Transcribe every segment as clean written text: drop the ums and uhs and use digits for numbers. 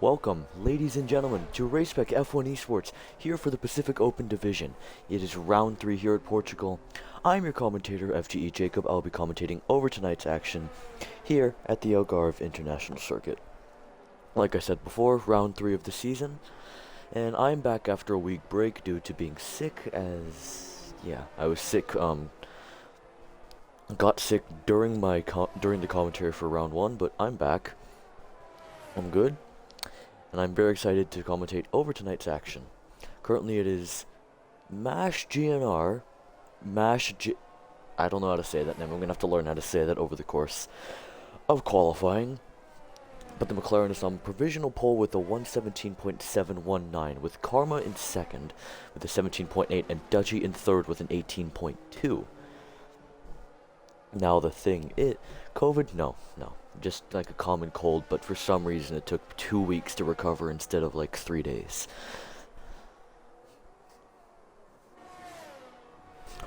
Welcome, ladies and gentlemen, to Race Spec F1 Esports, here for the Pacific Open Division. It is round 3 here at Portugal. I'm your commentator, FGE Jakob. I'll be commentating over tonight's action here at the Algarve International Circuit. Like I said before, round 3 of the season, and I'm back after a week break due to being sick I was sick, got sick during the commentary for round 1, but I'm back. I'm good. And I'm very excited to commentate over tonight's action. Currently it is MASH GNR, I don't know how to say that name. I'm going to have to learn how to say that over the course of qualifying. But the McLaren is on provisional pole with a 117.719, with Karma in second with a 17.8, and Dutchy in third with an 18.2. Now the thing, COVID, no. Just like a common cold, but for some reason it took 2 weeks to recover instead of like 3 days.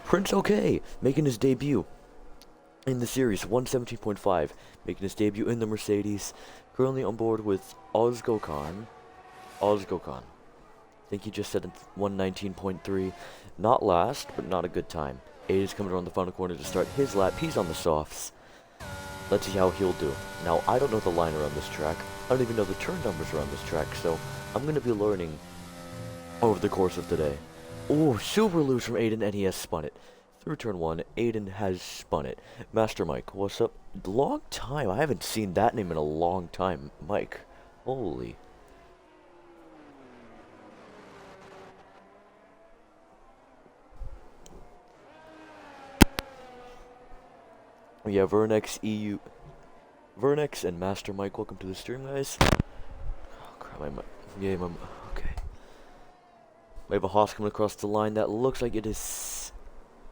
Prince OK, making his debut in the series, 117.5, making his debut in the Mercedes, currently on board with Ozgokan. I think he just said 119.3, not last, but not a good time. Aid is coming around the final corner to start his lap. He's on the softs. Let's see how he'll do. Now, I don't know the line around this track. I don't even know the turn numbers around this track, so I'm going to be learning over the course of today. Oh, super loose from Aiden, and he has spun it. Through turn 1, Aiden has spun it. Master Mike, what's up? Long time. I haven't seen that name in a long time. Mike. Holy. Yeah, Vernex and Master Mike, welcome to the stream, guys. Oh crap, okay. We have a Haas coming across the line. That looks like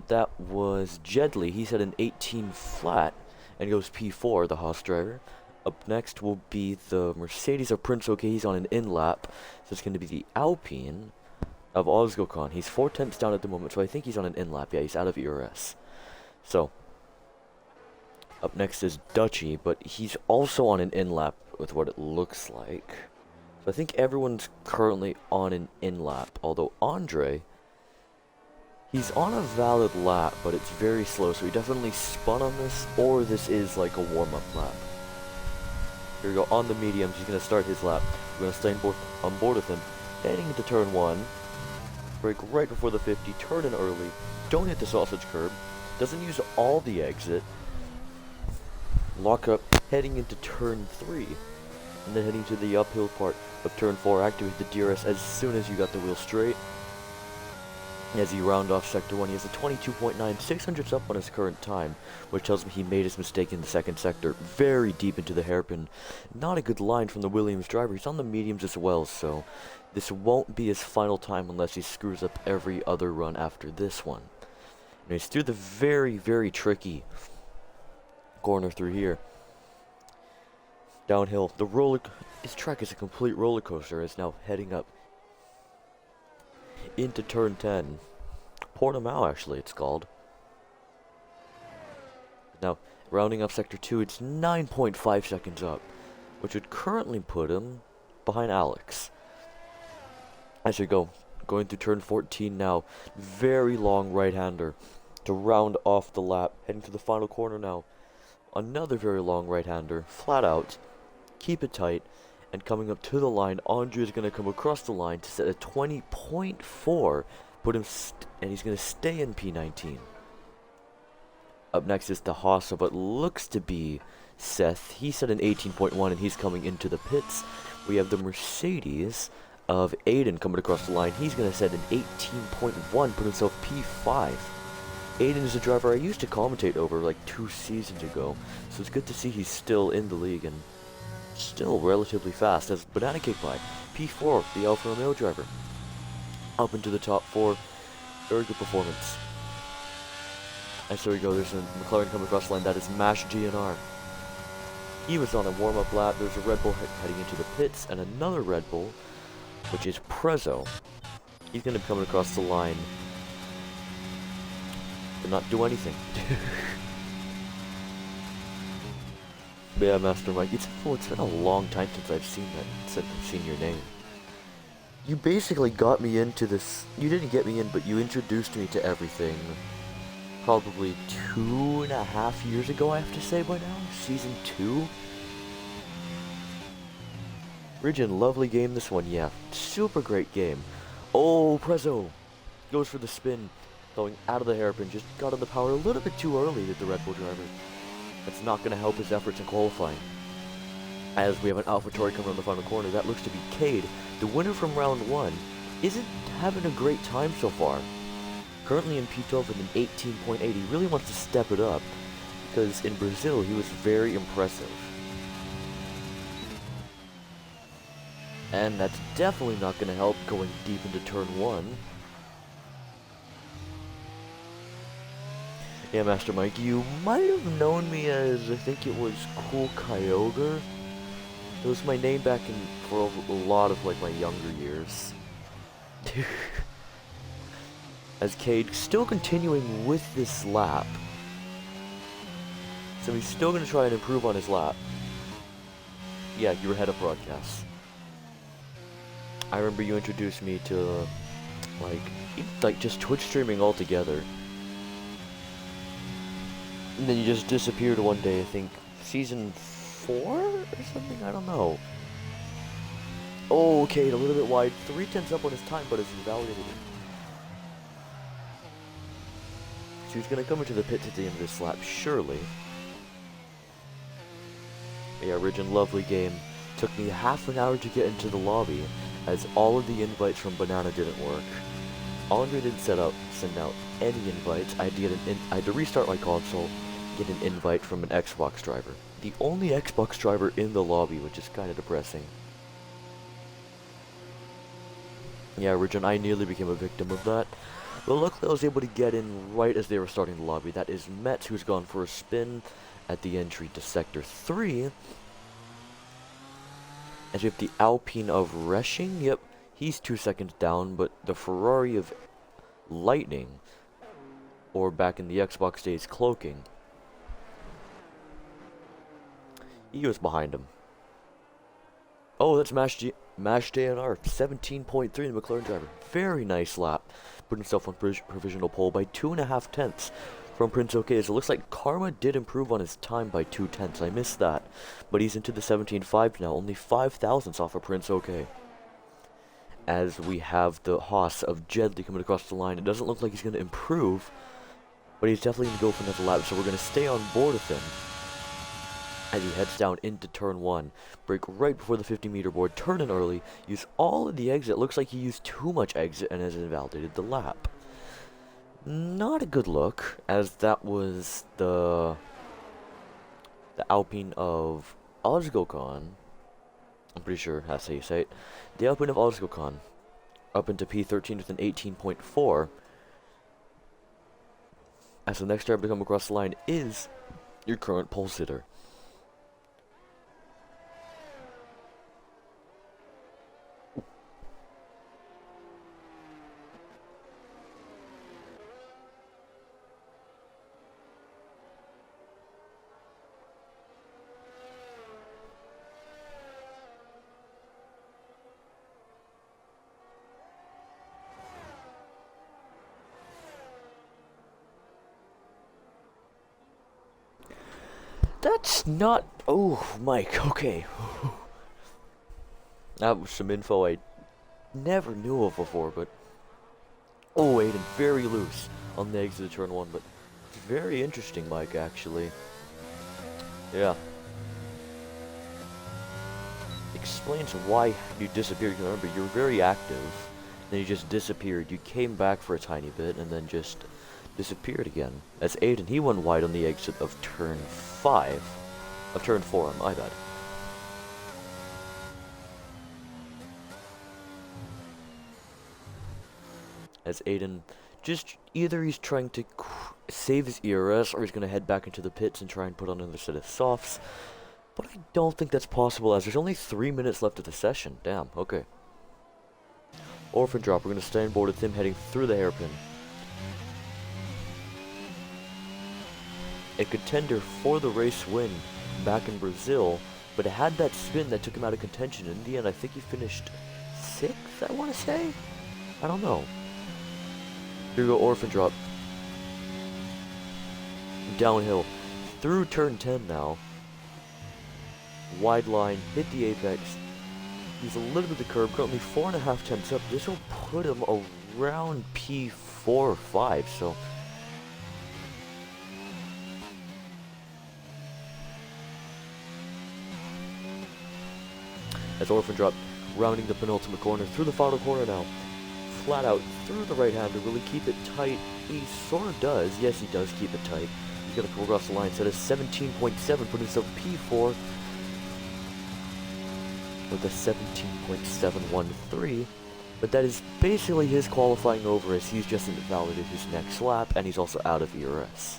that was Jedley. He's at an 18 flat and goes P4, the Haas driver. Up next will be the Mercedes of Prince OK. He's on an in lap. So it's going to be the Alpine of Ozgokan. He's 4/10 down at the moment, so I think he's on an in lap. Yeah, he's out of ERS. So up next is Dutchy, but he's also on an in-lap with what it looks like. So I think everyone's currently on an in-lap, although Andre, he's on a valid lap, but it's very slow, so he definitely spun on this, or this is like a warm-up lap. Here we go, on the mediums, he's going to start his lap. We're going to stay on board with him, heading into turn 1, brake right before the 50, turn in early, don't hit the sausage curb, doesn't use all the exit, lock up, heading into turn 3, and then heading to the uphill part of turn 4, activate the DRS as soon as you got the wheel straight. As you round off sector 1, he has a 22.9, 600s up on his current time, which tells me he made his mistake in the second sector, very deep into the hairpin. Not a good line from the Williams driver. He's on the mediums as well, so this won't be his final time unless he screws up every other run after this one. And he's through the very, very tricky corner through here. Downhill. His track is a complete roller coaster. It's now heading up into turn 10. Portimão, actually, it's called. Now, rounding up sector 2, it's 9.5 seconds up, which would currently put him behind Alex. As we go, going through turn 14 now. Very long right-hander to round off the lap. Heading to the final corner now. Another very long right-hander, flat out, keep it tight, and coming up to the line, Andre is going to come across the line to set a 20.4, put him, and he's going to stay in P19. Up next is the Haas of what looks to be Seth. He set an 18.1, and he's coming into the pits. We have the Mercedes of Aiden coming across the line. He's going to set an 18.1, put himself P5. Aiden is a driver I used to commentate over like 2 seasons ago, so it's good to see he's still in the league and still relatively fast. As Banana Cake by P4, the Alfa Romeo driver, up into the top 4, very good performance. And so we go, there's a McLaren coming across the line, that is MASH GNR. He was on a warm-up lap, there's a Red Bull heading into the pits, and another Red Bull, which is Prezzo. He's going to be coming across the line to not do anything. But yeah, Master Mike, it's been a long time since I've seen your name. You basically got me into this. You didn't get me in, but you introduced me to everything. Probably 2.5 years ago, I have to say by now. Season 2. Region, lovely game this one, yeah. Super great game. Oh, Prezzo goes for the spin, going out of the hairpin. Just got on the power a little bit too early, did the Red Bull driver. That's not going to help his efforts in qualifying. As we have an AlphaTauri coming around the final corner, that looks to be Cade. The winner from round 1 isn't having a great time so far. Currently in P12 with an 18.8, he really wants to step it up, because in Brazil he was very impressive. And that's definitely not going to help going deep into turn 1. Yeah, Master Mike, you might have known me as, I think it was Cool Kyogre. It was my name back in, for a lot of, like, my younger years. As Cade still continuing with this lap. So he's still going to try and improve on his lap. Yeah, you were head of broadcast. I remember you introduced me to, like just Twitch streaming altogether. And then you just disappeared one day, I think, season 4 or something? I don't know. Oh, okay, a little bit wide. 3/10 up on his time, but it's invalidated. So he's gonna come into the pits at the end of this lap, surely. Yeah, Origin, lovely game. Took me half an hour to get into the lobby, as all of the invites from Banana didn't work. Andre didn't send out any invites. I had to restart my console, get an invite from an Xbox driver. The only Xbox driver in the lobby, which is kind of depressing. Yeah, Origin, I nearly became a victim of that. But luckily I was able to get in right as they were starting the lobby. That is Metz, who's gone for a spin at the entry to Sector 3. As we have the Alpine of Resching. Yep, he's 2 seconds down, but the Ferrari of Lightning, or back in the Xbox days, Cloaking, he was behind him. Oh, that's Mash JNR, 17.3, the McLaren driver. Very nice lap. Put himself on provisional pole by 2.5 tenths from Prince OK. So it looks like Karma did improve on his time by 2 tenths. I missed that. But he's into the 17.5 now, only 5 thousandths off of Prince OK. As we have the Haas of Jedley coming across the line. It doesn't look like he's going to improve, but he's definitely going to go for another lap. So we're going to stay on board with him as he heads down into turn 1. Brake right before the 50-meter board, turn in early, use all of the exit. Looks like he used too much exit and has invalidated the lap. Not a good look, as that was the Alpine of Ozgokon. I'm pretty sure that's how you say it. The Alpine of Ozgokon up into P13 with an 18.4. As the next driver to come across the line is your current pole sitter. That's not... Oh, Mike, okay. That was some info I never knew of before, but... Oh, Aiden, very loose on the exit of turn 1, but very interesting, Mike, actually. Yeah. Explains why you disappeared. Remember, you were very active, then you just disappeared. You came back for a tiny bit, and then just disappeared again. As Aiden, he went wide on the exit of turn 5. Of turn 4, my bad. As Aiden, just either he's trying to save his ERS, or he's going to head back into the pits and try and put on another set of softs. But I don't think that's possible, as there's only 3 minutes left of the session. Damn, okay. Orphan drop, we're going to stay on board with him heading through the hairpin. a contender for the race win back in Brazil, but it had that spin that took him out of contention. In the end, I think he finished 6th, I want to say? I don't know. Here we go, orphan drop. Downhill. Through turn 10 now. Wide line, hit the apex. He's a little bit of the curb, currently 4.5 tenths up. This will put him around P4 or 5, so... As orphan drop, rounding the penultimate corner, through the final corner now. Flat out, through the right hander, will he keep it tight? He sort of does. Yes, he does keep it tight. He's going to come across the line, set a 17.7, put himself P4 with a 17.713. But that is basically his qualifying over, as he's just invalidated his next lap, and he's also out of ERS.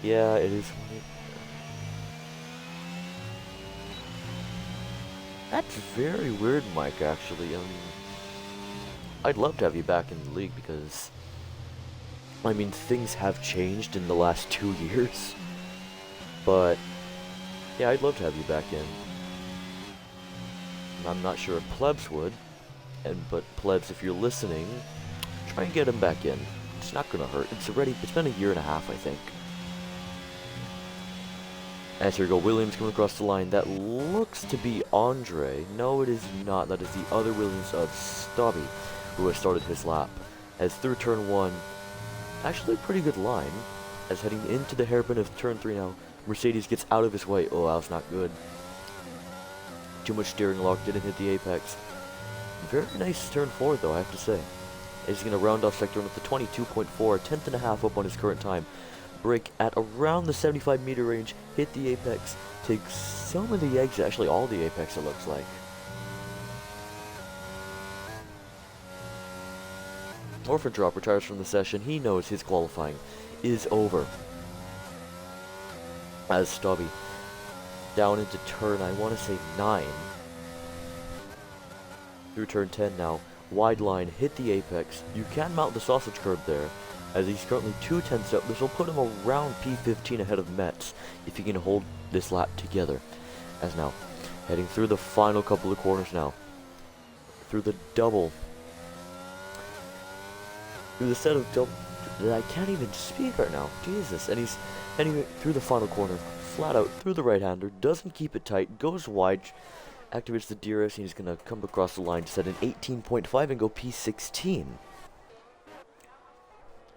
Yeah, it is. That's very weird, Mike, actually. I mean, I'd love to have you back in the league because, I mean, things have changed in the last 2 years. But, yeah, I'd love to have you back in. I'm not sure if Plebs would, but Plebs, if you're listening, try and get him back in. It's not gonna hurt. It's been a year and a half, I think. As here we go, Williams coming across the line. That looks to be Andre. No, it is not. That is the other Williams of Stubby, who has started his lap. As through turn 1, actually a pretty good line. As heading into the hairpin of turn 3 now, Mercedes gets out of his way. Oh, that was not good. Too much steering lock, didn't hit the apex. Very nice turn 4 though, I have to say. He's going to round off sector 1 with the 22.4, 10th and a half up on his current time. Brake at around the 75 meter range, hit the apex, take some of the exit, actually all the apex it looks like. Orphan drop retires from the session. He knows his qualifying is over. As Stubby down into turn, I want to say 9. Through turn 10 now. Wide line, hit the apex. You can mount the sausage curb there, as he's currently 2 tenths up. This will put him around P15 ahead of Metz, if he can hold this lap together. As now, heading through the final couple of corners now. Through the double. Through the set of double. I can't even speak right now. Jesus. And he's heading through the final corner. Flat out through the right-hander. Doesn't keep it tight. Goes wide. Activates the DRS, and he's going to come across the line to set an 18.5 and go P16.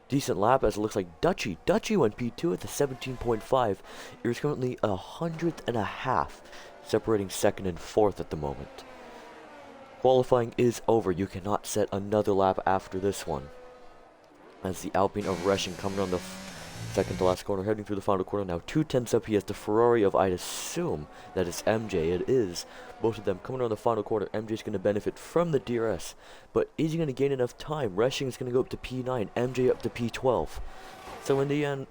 Decent lap, as it looks like Dutchy went P2 at the 17.5. There's currently 100th and a half, separating 2nd and 4th at the moment. Qualifying is over. You cannot set another lap after this one. As the Alpine of Reschen coming on the second to last corner, heading through the final corner now. 2 tenths up, he has the Ferrari of, I'd assume, that is MJ. It is. Both of them coming on the final corner. MJ's going to benefit from the DRS, but is he going to gain enough time? Reschen is going to go up to P9, MJ up to P12. So in the end,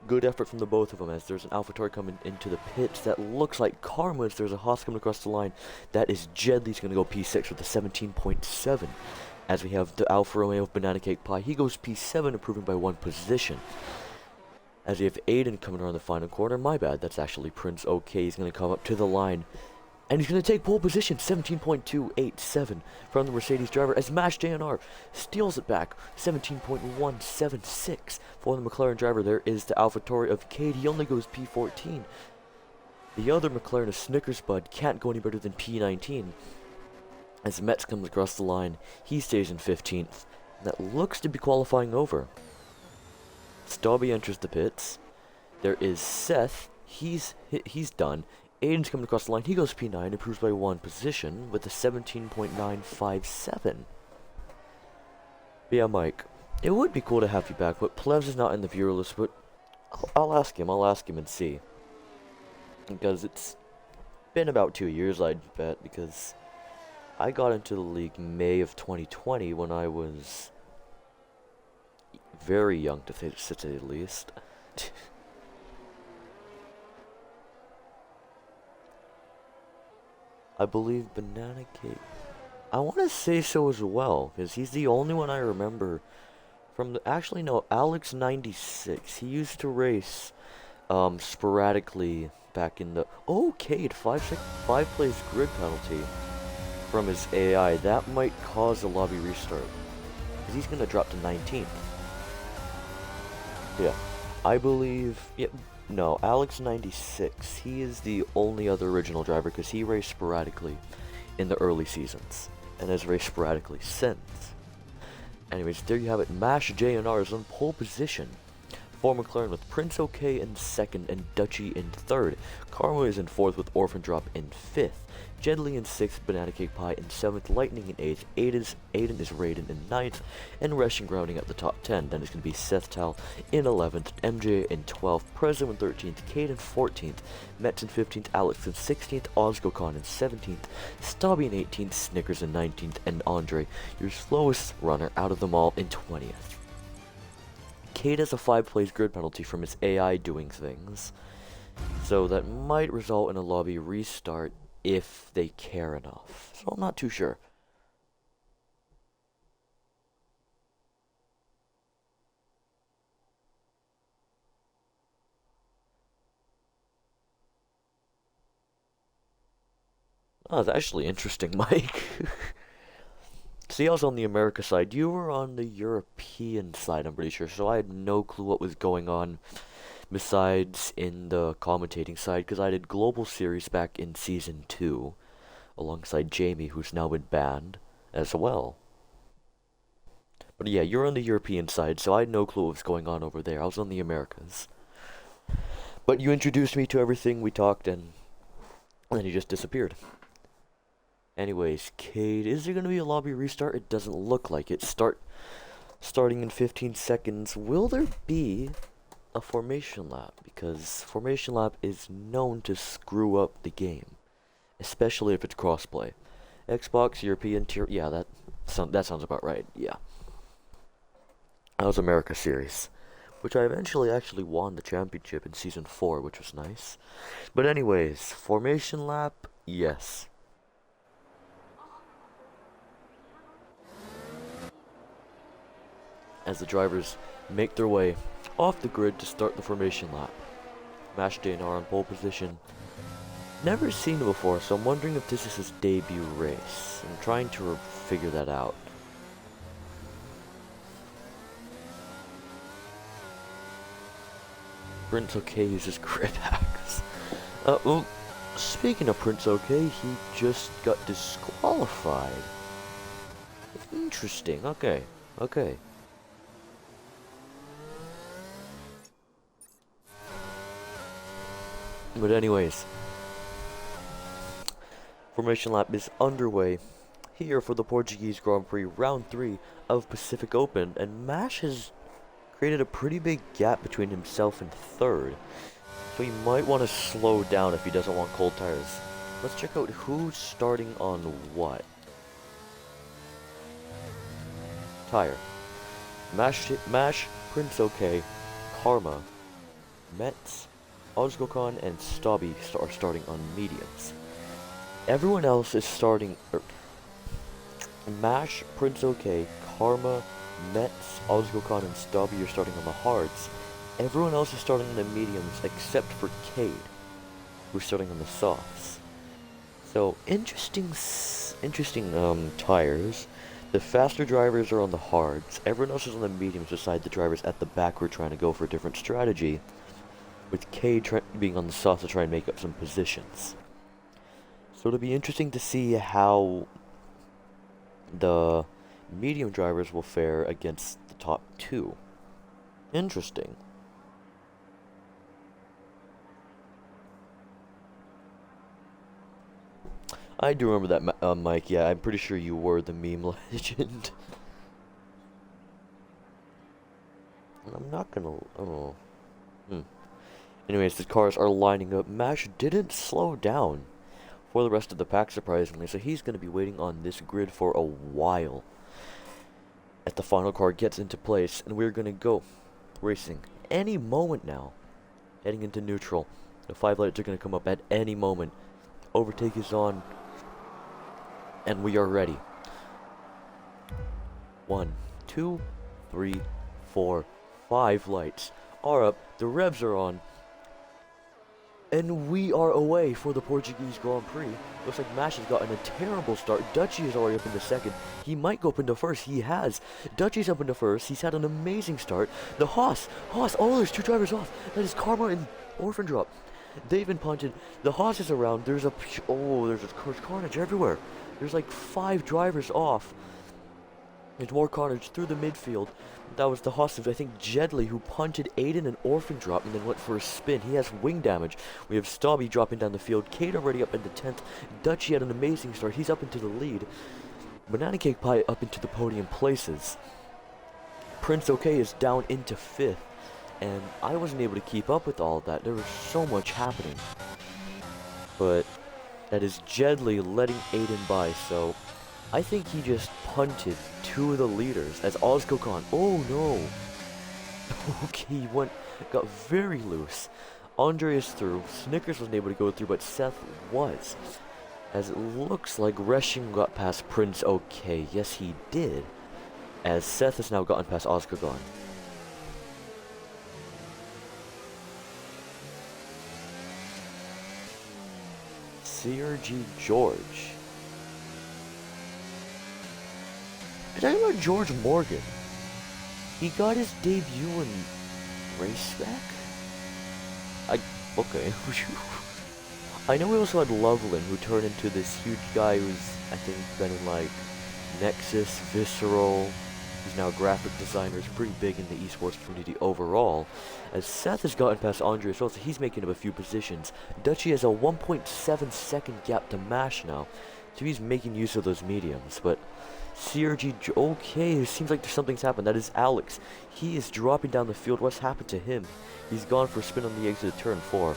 good effort from the both of them, as there's an AlphaTauri coming into the pits that looks like Karma's. There's a Haas coming across the line. That is Jedley's going to go P6 with a 17.7. As we have the Alfa Romeo of Banana Cake Pie, he goes P7, improving by 1 position. As we have Aiden coming around the final corner. My bad, that's actually Prince. Okay, he's going to come up to the line. And he's going to take pole position, 17.287 from the Mercedes driver, as Mash JNR steals it back, 17.176 for the McLaren driver. There is the AlphaTauri of Cade. He only goes P14. The other McLaren of Snickersbud can't go any better than P19. As Metz comes across the line, he stays in 15th. That looks to be qualifying over. Stubby enters the pits. There is Seth. He's done. Aiden's coming across the line. He goes P9, improves by 1 position with a 17.957. But yeah, Mike, it would be cool to have you back, but Plevs is not in the viewer list, but I'll ask him and see. Because it's been about 2 years, I'd bet, because I got into the league May of 2020 when I was very young, to say the least. I believe Banana Cake. I want to say so as well, because he's the only one I remember From the, actually no, Alex 96. He used to race sporadically back in the Cade, 5 plays grid penalty from his AI. That might cause a lobby restart. Because he's gonna drop to 19th. Yeah. I believe no, Alex 96. He is the only other original driver because he raced sporadically in the early seasons and has raced sporadically since. Anyways, there you have it. Mash JNR is on pole position for McLaren with Prince OK in second and Dutchy in third. Karma is in fourth with Orphan Drop in fifth. Jedley in sixth, Banana Cake Pie in seventh, Lightning in eighth, Aiden is Raiden in ninth, and Rushing grounding at the top 10. Then it's going to be Seth Tal in 11th, MJ in 12th, Prezo in 13th, Cade in 14th, Mets in 15th, Alex in 16th, Ozgokon in 17th, Stobby in 18th, Snickers in 19th, and Andre, your slowest runner out of them all, in 20th. Cade has a 5-place grid penalty from his AI doing things, so that might result in a lobby restart if they care enough. So I'm not too sure. Oh, that's actually interesting, Mike. See, I was on the America side. You were on the European side, I'm pretty sure. So I had no clue what was going on besides in the commentating side, because I did Global Series back in Season 2, alongside Jamie, who's now been banned, as well. But yeah, you're on the European side, so I had no clue what was going on over there. I was on the Americas. But you introduced me to everything, we talked, and then he just disappeared. Anyways, Cade, is there going to be a lobby restart? It doesn't look like it. Starting in 15 seconds. Will there be a formation lap? Because formation lap is known to screw up the game, especially if it's crossplay. Xbox, European tier, yeah, that sounds about right. Yeah, that was America Series, which I eventually actually won the championship in Season 4, which was nice. But anyways, formation lap, yes. As the drivers make their way off the grid to start the formation lap. Mash Danar on pole position. Never seen it before, so I'm wondering if this is his debut race. I'm trying to figure that out. Prince OK uses grid hacks. Well, speaking of Prince OK, he just got disqualified. Interesting, okay. But anyways, formation lap is underway here for the Portuguese Grand Prix round 3 of Pacific Open, and Mash has created a pretty big gap between himself and third, so he might want to slow down if he doesn't want cold tires. Let's check out who's starting on what. Tire. Mash, Prince OK, Karma, Mets, Ozgokon and Stobby are starting on mediums. Everyone else is starting. Mash, Prince OK, Karma, Mets, Ozgokon, and Stobby are starting on the hards. Everyone else is starting on the mediums except for Cade, who's starting on the softs. So interesting tires. The faster drivers are on the hards. Everyone else is on the mediums beside the drivers at the back who are trying to go for a different strategy, with Cade being on the soft to try and make up some positions. So it'll be interesting to see how the medium drivers will fare against the top 2. Interesting. I do remember that, Mike. Yeah, I'm pretty sure you were the meme legend. I'm not gonna... Oh. Anyways, the cars are lining up. Mash didn't slow down for the rest of the pack, surprisingly, so he's going to be waiting on this grid for a while as the final car gets into place, and we're going to go racing any moment now, heading into neutral. The 5 lights are going to come up at any moment. Overtake is on, and we are ready. 1, 2, 3, 4, 5 lights are up, the revs are on, and we are away for the Portuguese Grand Prix. Looks like Mash has gotten a terrible start. Dutchy is already up into second. He might go up into first. He has. Dutchy's up into first. He's had an amazing start. The Haas, oh, there's 2 drivers off. That is Karma and Orphan Drop. They've been punted. The Haas is around. There's carnage everywhere. There's like 5 drivers off. There's more carnage through the midfield. That was the Haas of, I think, Jedley, who punted Aiden and Orphan Drop and then went for a spin. He has wing damage. We have Stabby dropping down the field. Kate already up into 10th. Dutchy had an amazing start. He's up into the lead. Banana Cake Pie up into the podium places. Prince OK is down into 5th. And I wasn't able to keep up with all of that. There was so much happening. But that is Jedley letting Aiden by, so I think he just punted 2 of the leaders as Ozgokon. Oh no! Okay, he got very loose. Andre is through. Snickers wasn't able to go through, but Seth was. As it looks like Reshing got past Prince OK. Yes, he did. As Seth has now gotten past Ozgokon. CRG George. Did I about George Morgan? He got his debut in Race Spec? Okay. I know we also had Loveland, who turned into this huge guy who's, I think, been in like Nexus, Visceral. He's now a graphic designer. He's pretty big in the esports community overall. As Seth has gotten past Andre as well, so he's making up a few positions. Dutchy has a 1.7 second gap to Mash now, so he's making use of those mediums, but CRG, okay, it seems like something's happened. That is Alex. He is dropping down the field. What's happened to him? He's gone for a spin on the exit of turn 4.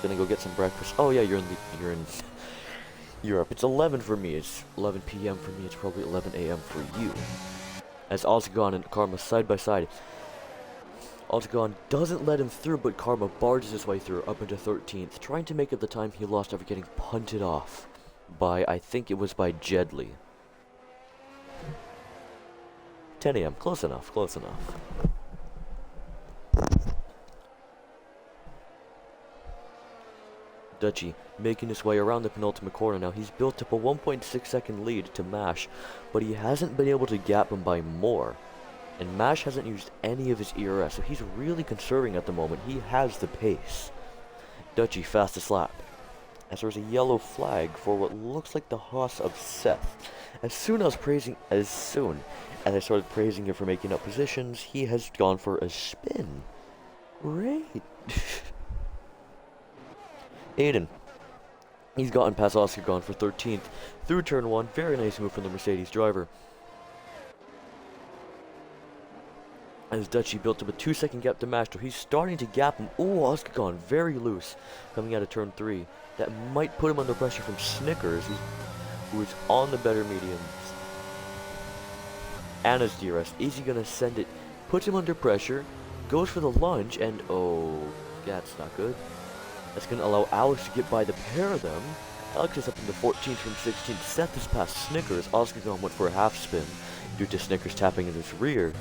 Gonna go get some breakfast. Oh yeah, you're in Europe. It's 11 for me. It's 11 p.m. for me. It's probably 11 a.m. for you. As Ozgon and Karma side by side. Ozgon doesn't let him through, but Karma barges his way through up into 13th, trying to make up the time he lost after getting punted off by, I think it was by Jedley. 10 a.m. Close enough, close enough. Dutchy making his way around the penultimate corner now. He's built up a 1.6 second lead to Mash, but he hasn't been able to gap him by more. And Mash hasn't used any of his ERS, so he's really conserving at the moment. He has the pace. Dutchy fastest lap. As there's a yellow flag for what looks like the Haas of Seth. As soon as I started praising him for making up positions, he has gone for a spin. Great. Aiden. He's gotten past Oscar, gone for 13th. Through turn 1, very nice move from the Mercedes driver. As Dutchy built up a 2 second gap to Mastro, he's starting to gap him. Oh, Oscar gone very loose coming out of turn 3. That might put him under pressure from Snickers, who is on the better mediums. Anna's DRS. Is he gonna send it? Puts him under pressure, goes for the lunge, and oh, that's not good. That's gonna allow Alex to get by the pair of them. Alex is up into 14th from 16th. Seth is past Snickers. Oscar gone went for a half spin due to Snickers tapping in his rear.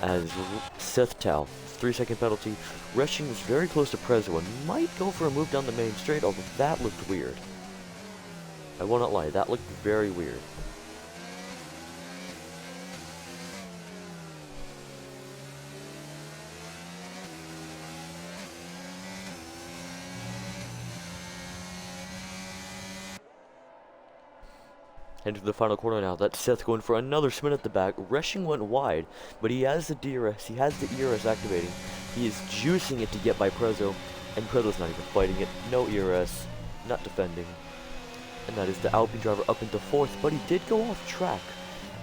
As Seth Tal, 3 second penalty. Reshing is very close to Prezzo and might go for a move down the main straight, although that looked weird. I will not lie, that looked very weird. Into the final corner now. That's Seth going for another spin at the back. Reshing went wide, but he has the DRS. He has the ERS activating. He is juicing it to get by Prezzo, and Prezzo's not even fighting it. No ERS, not defending. And that is the Alpine driver up into 4th, but he did go off track.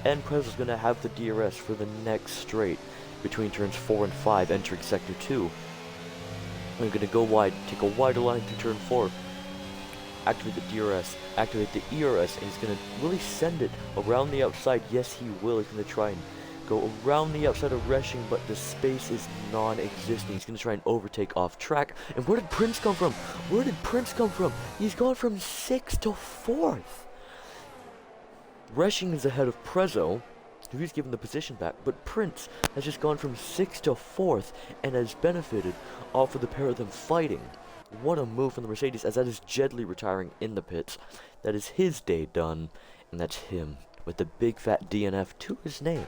And Prezzo's going to have the DRS for the next straight between turns 4 and 5, entering sector 2. I'm going to go wide, take a wider line through turn 4. Activate the DRS, activate the ERS, and he's going to really send it around the outside. Yes, he will. He's going to try and go around the outside of Reshing, but the space is non-existent. He's going to try and overtake off track. And where did Prince come from? Where did Prince come from? He's gone from 6th to 4th. Reshing is ahead of Prezzo. He's given the position back, but Prince has just gone from 6th to 4th and has benefited off of the pair of them fighting. What a move from the Mercedes, as that is Jedley retiring in the pits. That is his day done, and that's him with the big fat DNF to his name.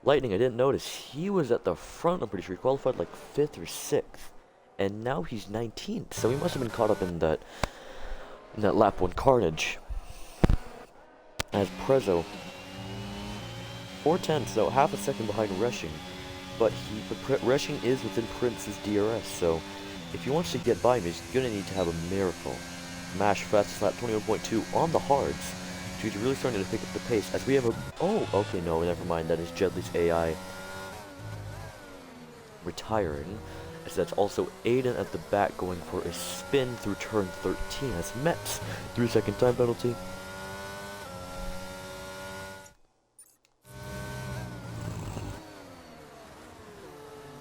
Lightning, I didn't notice, he was at the front, I'm pretty sure. He qualified like 5th or 6th, and now he's 19th, so he must have been caught up in that lap 1 carnage. As Prezzo, 4/10, so half a second behind Resching, but Resching is within Prince's DRS, so if he wants to get by him, he's gonna need to have a miracle. Mash fastest lap 21.2 on the hards. So he's really starting to pick up the pace as we have a... Oh, okay, no, never mind. That is Jedley's AI retiring. As that's also Aiden at the back going for a spin through turn 13 as Metz 3-second time penalty.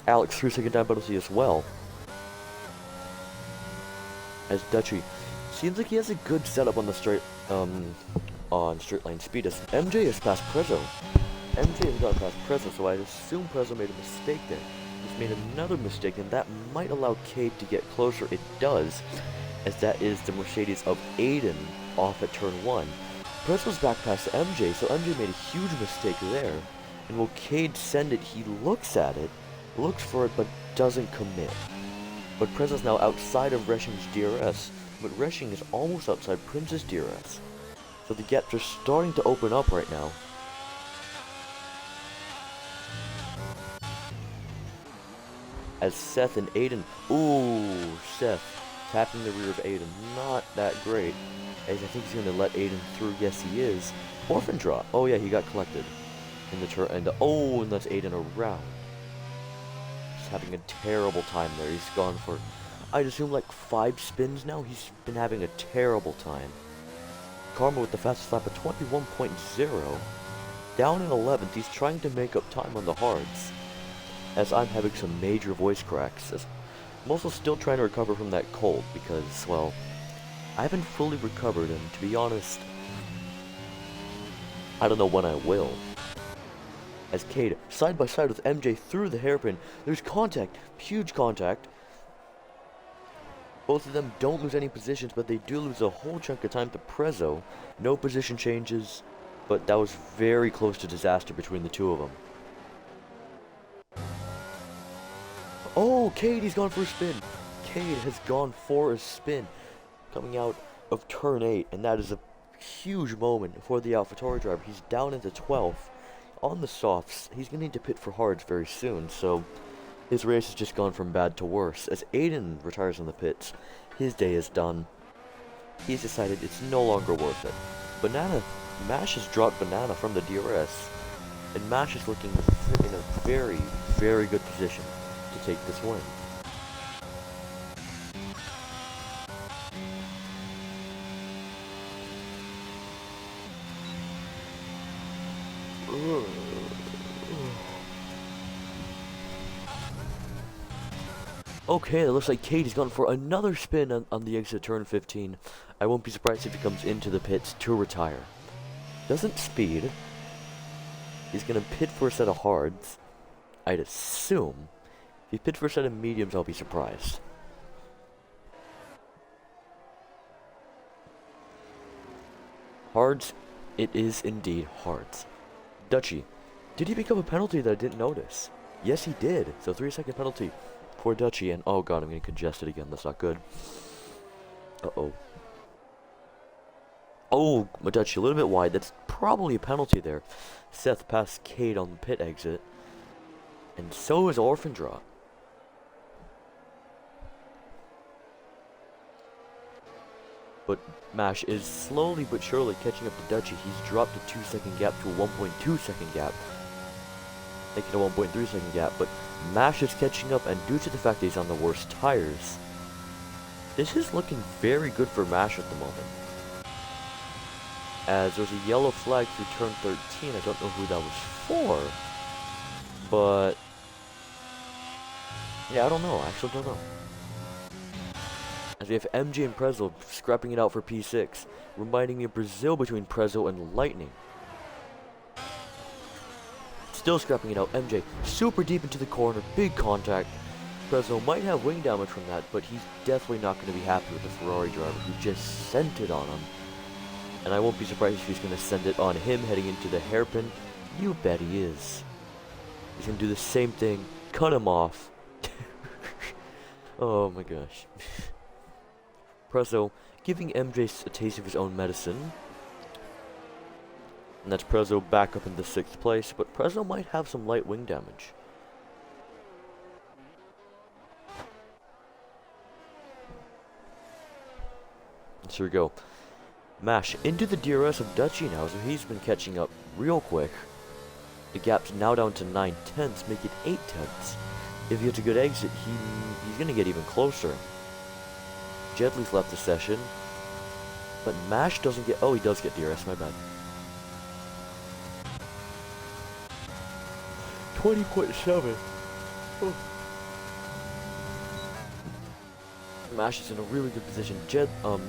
Alex 3-second time penalty as well. As Dutchy seems like he has a good setup on the straight line speed, as MJ has passed Prezzo. MJ has got past Prezzo, so I assume Prezzo made a mistake there. He's made another mistake, and that might allow Cade to get closer. It does, as that is the Mercedes of Aiden off at turn 1. Prezzo's back past MJ, so MJ made a huge mistake there. And will Cade send it? He looks at it, looks for it, but doesn't commit. But Prezzo's now outside of Resching's DRS, but Resching is almost outside Prince's DRS. So the gaps are starting to open up right now. As Seth and Aiden, ooh, Seth tapping the rear of Aiden, not that great. As I think he's going to let Aiden through, yes he is. Orphan draw, oh yeah, he got collected in the turn, and oh, and that's Aiden around. He's having a terrible time there. He's gone for, I'd assume, like 5 spins now. He's been having a terrible time. Karma with the fastest lap of 21.0. Down in 11th, he's trying to make up time on the hards. As I'm having some major voice cracks. As I'm also still trying to recover from that cold because, well, I haven't fully recovered, and to be honest, I don't know when I will. As Cade, side by side with MJ through the hairpin, there's contact, huge contact. Both of them don't lose any positions, but they do lose a whole chunk of time to Prezzo. No position changes, but that was very close to disaster between the two of them. Oh, Cade, he's gone for a spin. Cade has gone for a spin coming out of turn 8, and that is a huge moment for the AlphaTauri driver. He's down into 12th on the softs. He's going to need to pit for hards very soon, so his race has just gone from bad to worse. As Aiden retires in the pits, his day is done. He's decided it's no longer worth it. Mash has dropped Banana from the DRS, and Mash is looking in a very, very good position to take this win. Okay, it looks like Cade has gone for another spin on the exit turn 15. I won't be surprised if he comes into the pits to retire. Doesn't speed. He's going to pit for a set of hards, I'd assume. If he pits for a set of mediums, I'll be surprised. Hards, it is indeed hards. Dutchy, did he pick up a penalty that I didn't notice? Yes, he did. So 3-second penalty for Dutchy, and oh god, I'm getting congested again. That's not good. Uh-oh. Oh, Dutchy, a little bit wide. That's probably a penalty there. Seth passed Cade on the pit exit. And so is Orphan Draw. But Mash is slowly but surely catching up to Dutchy. He's dropped a 2-second gap to a 1.2-second gap. Making a 1.3-second gap, but Mash is catching up, and due to the fact that he's on the worst tires, this is looking very good for Mash at the moment. As there's a yellow flag through turn 13, I don't know who that was for, but yeah, I don't know, I actually don't know. As we have MJ and Prezzo scrapping it out for P6, reminding me of Brazil between Prezzo and Lightning. still scrapping it out. MJ super deep into the corner, big contact. Prezzo might have wing damage from that, but he's definitely not going to be happy with the Ferrari driver who just sent it on him. And I won't be surprised if he's going to send it on him heading into the hairpin. You bet he is. He's going to do the same thing, cut him off. Oh my gosh. Prezzo giving MJ a taste of his own medicine. And that's Prezzo back up in the 6th place, but Prezzo might have some light wing damage. So here we go. Mash into the DRS of Dutchy now, so he's been catching up real quick. The gap's now down to 9/10, make it 8/10. If he gets a good exit, he's going to get even closer. Jedley's left the session, but Mash doesn't get... Oh, he does get DRS, my bad. 20.7. Oh. Mash is in a really good position.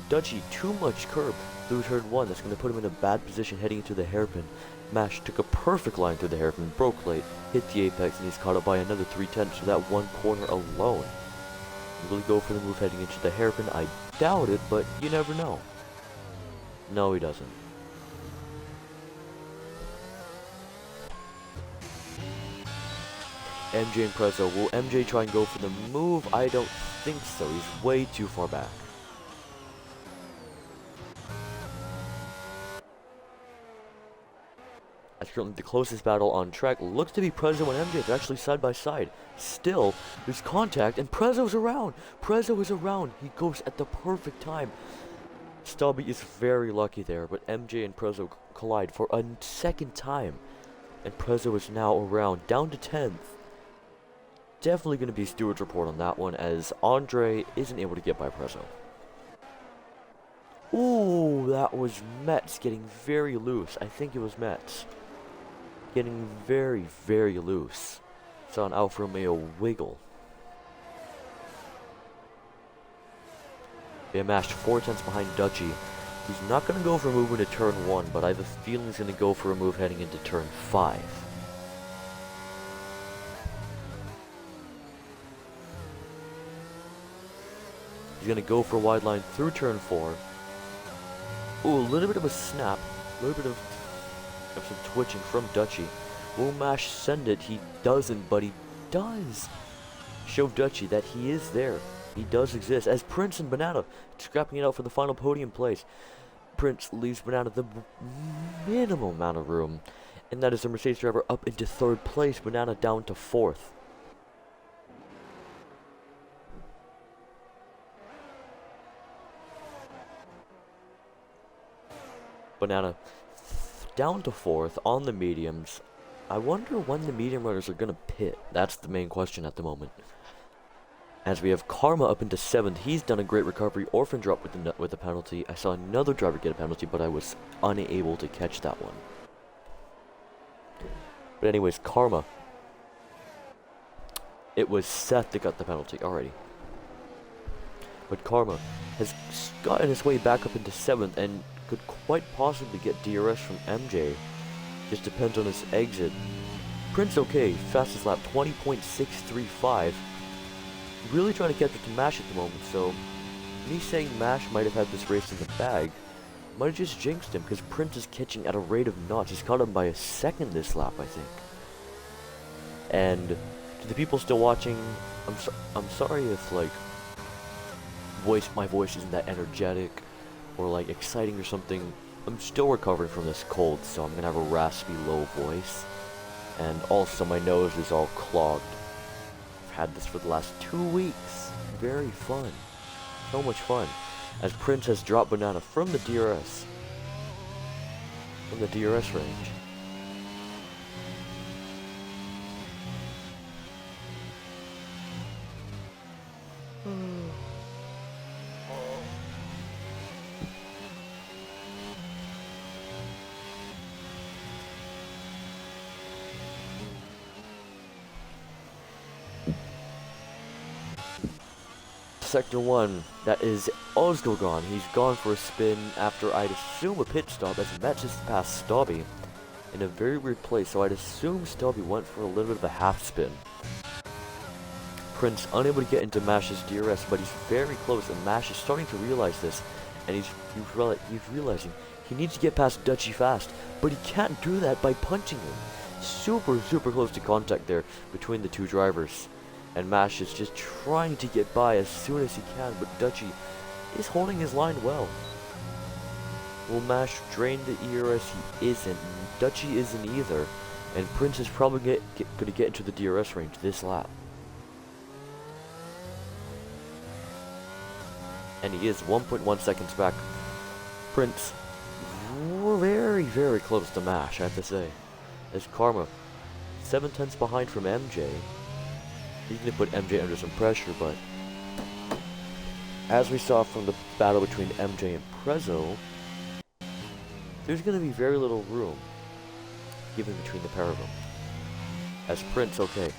Dutchy, too much curb through turn 1. That's going to put him in a bad position heading into the hairpin. Mash took a perfect line through the hairpin, broke late, hit the apex, and he's caught up by another 3/10 for that one corner alone. Will he go for the move heading into the hairpin? I doubt it, but you never know. No, he doesn't. MJ and Prezzo. Will MJ try and go for the move? I don't think so. He's way too far back. As currently the closest battle on track looks to be Prezzo and MJ. They're actually side by side. Still, there's contact and Prezzo's around. Prezzo is around. He goes at the perfect time. Stubby is very lucky there, but MJ and Prezzo collide for a second time. And Prezzo is now around, down to 10th. Definitely going to be Stewart's report on that one, as Andre isn't able to get by Prezzo. Ooh, that was Metz getting very loose. I think it was Metz. Getting very, very loose. Saw an Alfa Romeo wiggle. They mashed 4/10 behind Dutchy. He's not going to go for a move into turn 1, but I have a feeling he's going to go for a move heading into turn 5. He's going to go for a wide line through turn 4. Ooh, a little bit of a snap. A little bit of some twitching from Dutchy. Will Mash send it? He doesn't, but he does show Dutchy that he is there. He does exist. As Prince and Banana scrapping it out for the final podium place. Prince leaves Banana the minimal amount of room. And that is the Mercedes driver up into 3rd place. Banana down to 4th. Banana down to 4th on the mediums. I wonder when the medium runners are going to pit. That's the main question at the moment. As we have Karma up into 7th. He's done a great recovery. Orphan drop with the penalty. I saw another driver get a penalty, but I was unable to catch that one. But anyways, Karma. It was Seth that got the penalty already. But Karma has gotten his way back up into 7th and could quite possibly get DRS from MJ. Just depends on his exit. Prince okay, fastest lap 20.635. Really trying to catch up to Mash at the moment, so me saying Mash might have had this race in the bag might have just jinxed him, because Prince is catching at a rate of knots. He's caught him by a second this lap, I think. And to the people still watching, I'm sorry if like my voice isn't that energetic or like exciting or something. I'm still recovering from this cold, so I'm gonna have a raspy low voice, and also my nose is all clogged. I've had this for the last 2 weeks. Very fun, so much fun. As Prince has dropped Banana from the DRS range. Sector 1, that is Ozgo gone. He's gone for a spin after, I'd assume, a pit stop, as Metz just passed Stobby. in a very weird place, so I'd assume Stubby went for a little bit of a half spin. Prince unable to get into Mash's DRS, but he's very close, and Mash is starting to realize this, and he's realizing he needs to get past Dutchy fast, but he can't do that by punching him. Super close to contact there between the two drivers, and Mash is just trying to get by as soon as he can, but Dutchy is holding his line well. Will Mash drain the ERS? He isn't. Dutchy isn't either, and Prince is probably going to get into the DRS range this lap. And he is 1.1 seconds back. Prince, very close to Mash, I have to say. As Karma, 7/10 behind from MJ. He's going to put MJ under some pressure, but as we saw from the battle between MJ and Prezzo, there's going to be very little room given between the pair of them. As Prince, okay,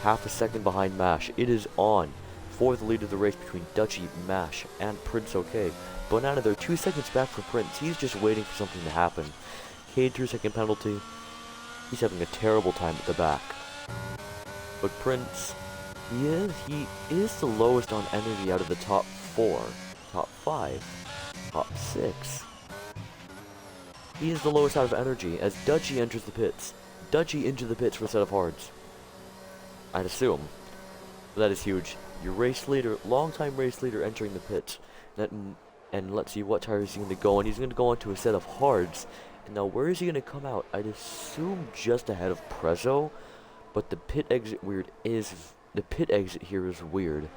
half a second behind Mash. It is on for the lead of the race between Dutchy, Mash, and Prince, okay. Banana, they're 2 seconds back for Prince. He's just waiting for something to happen. Cade 2-second penalty. He's having a terrible time at the back. But Prince, he is the lowest on energy out of the top 4, top 5, top 6. He is the lowest out of energy as Dutchy enters the pits. Dutchy into the pits for a set of hards. I'd assume. But that is huge. Your race leader, long-time race leader entering the pits. And let's see what tires he's going to go on. He's going to go onto a set of hards. And now where is he going to come out? I'd assume just ahead of Prezzo. But the pit exit here is weird.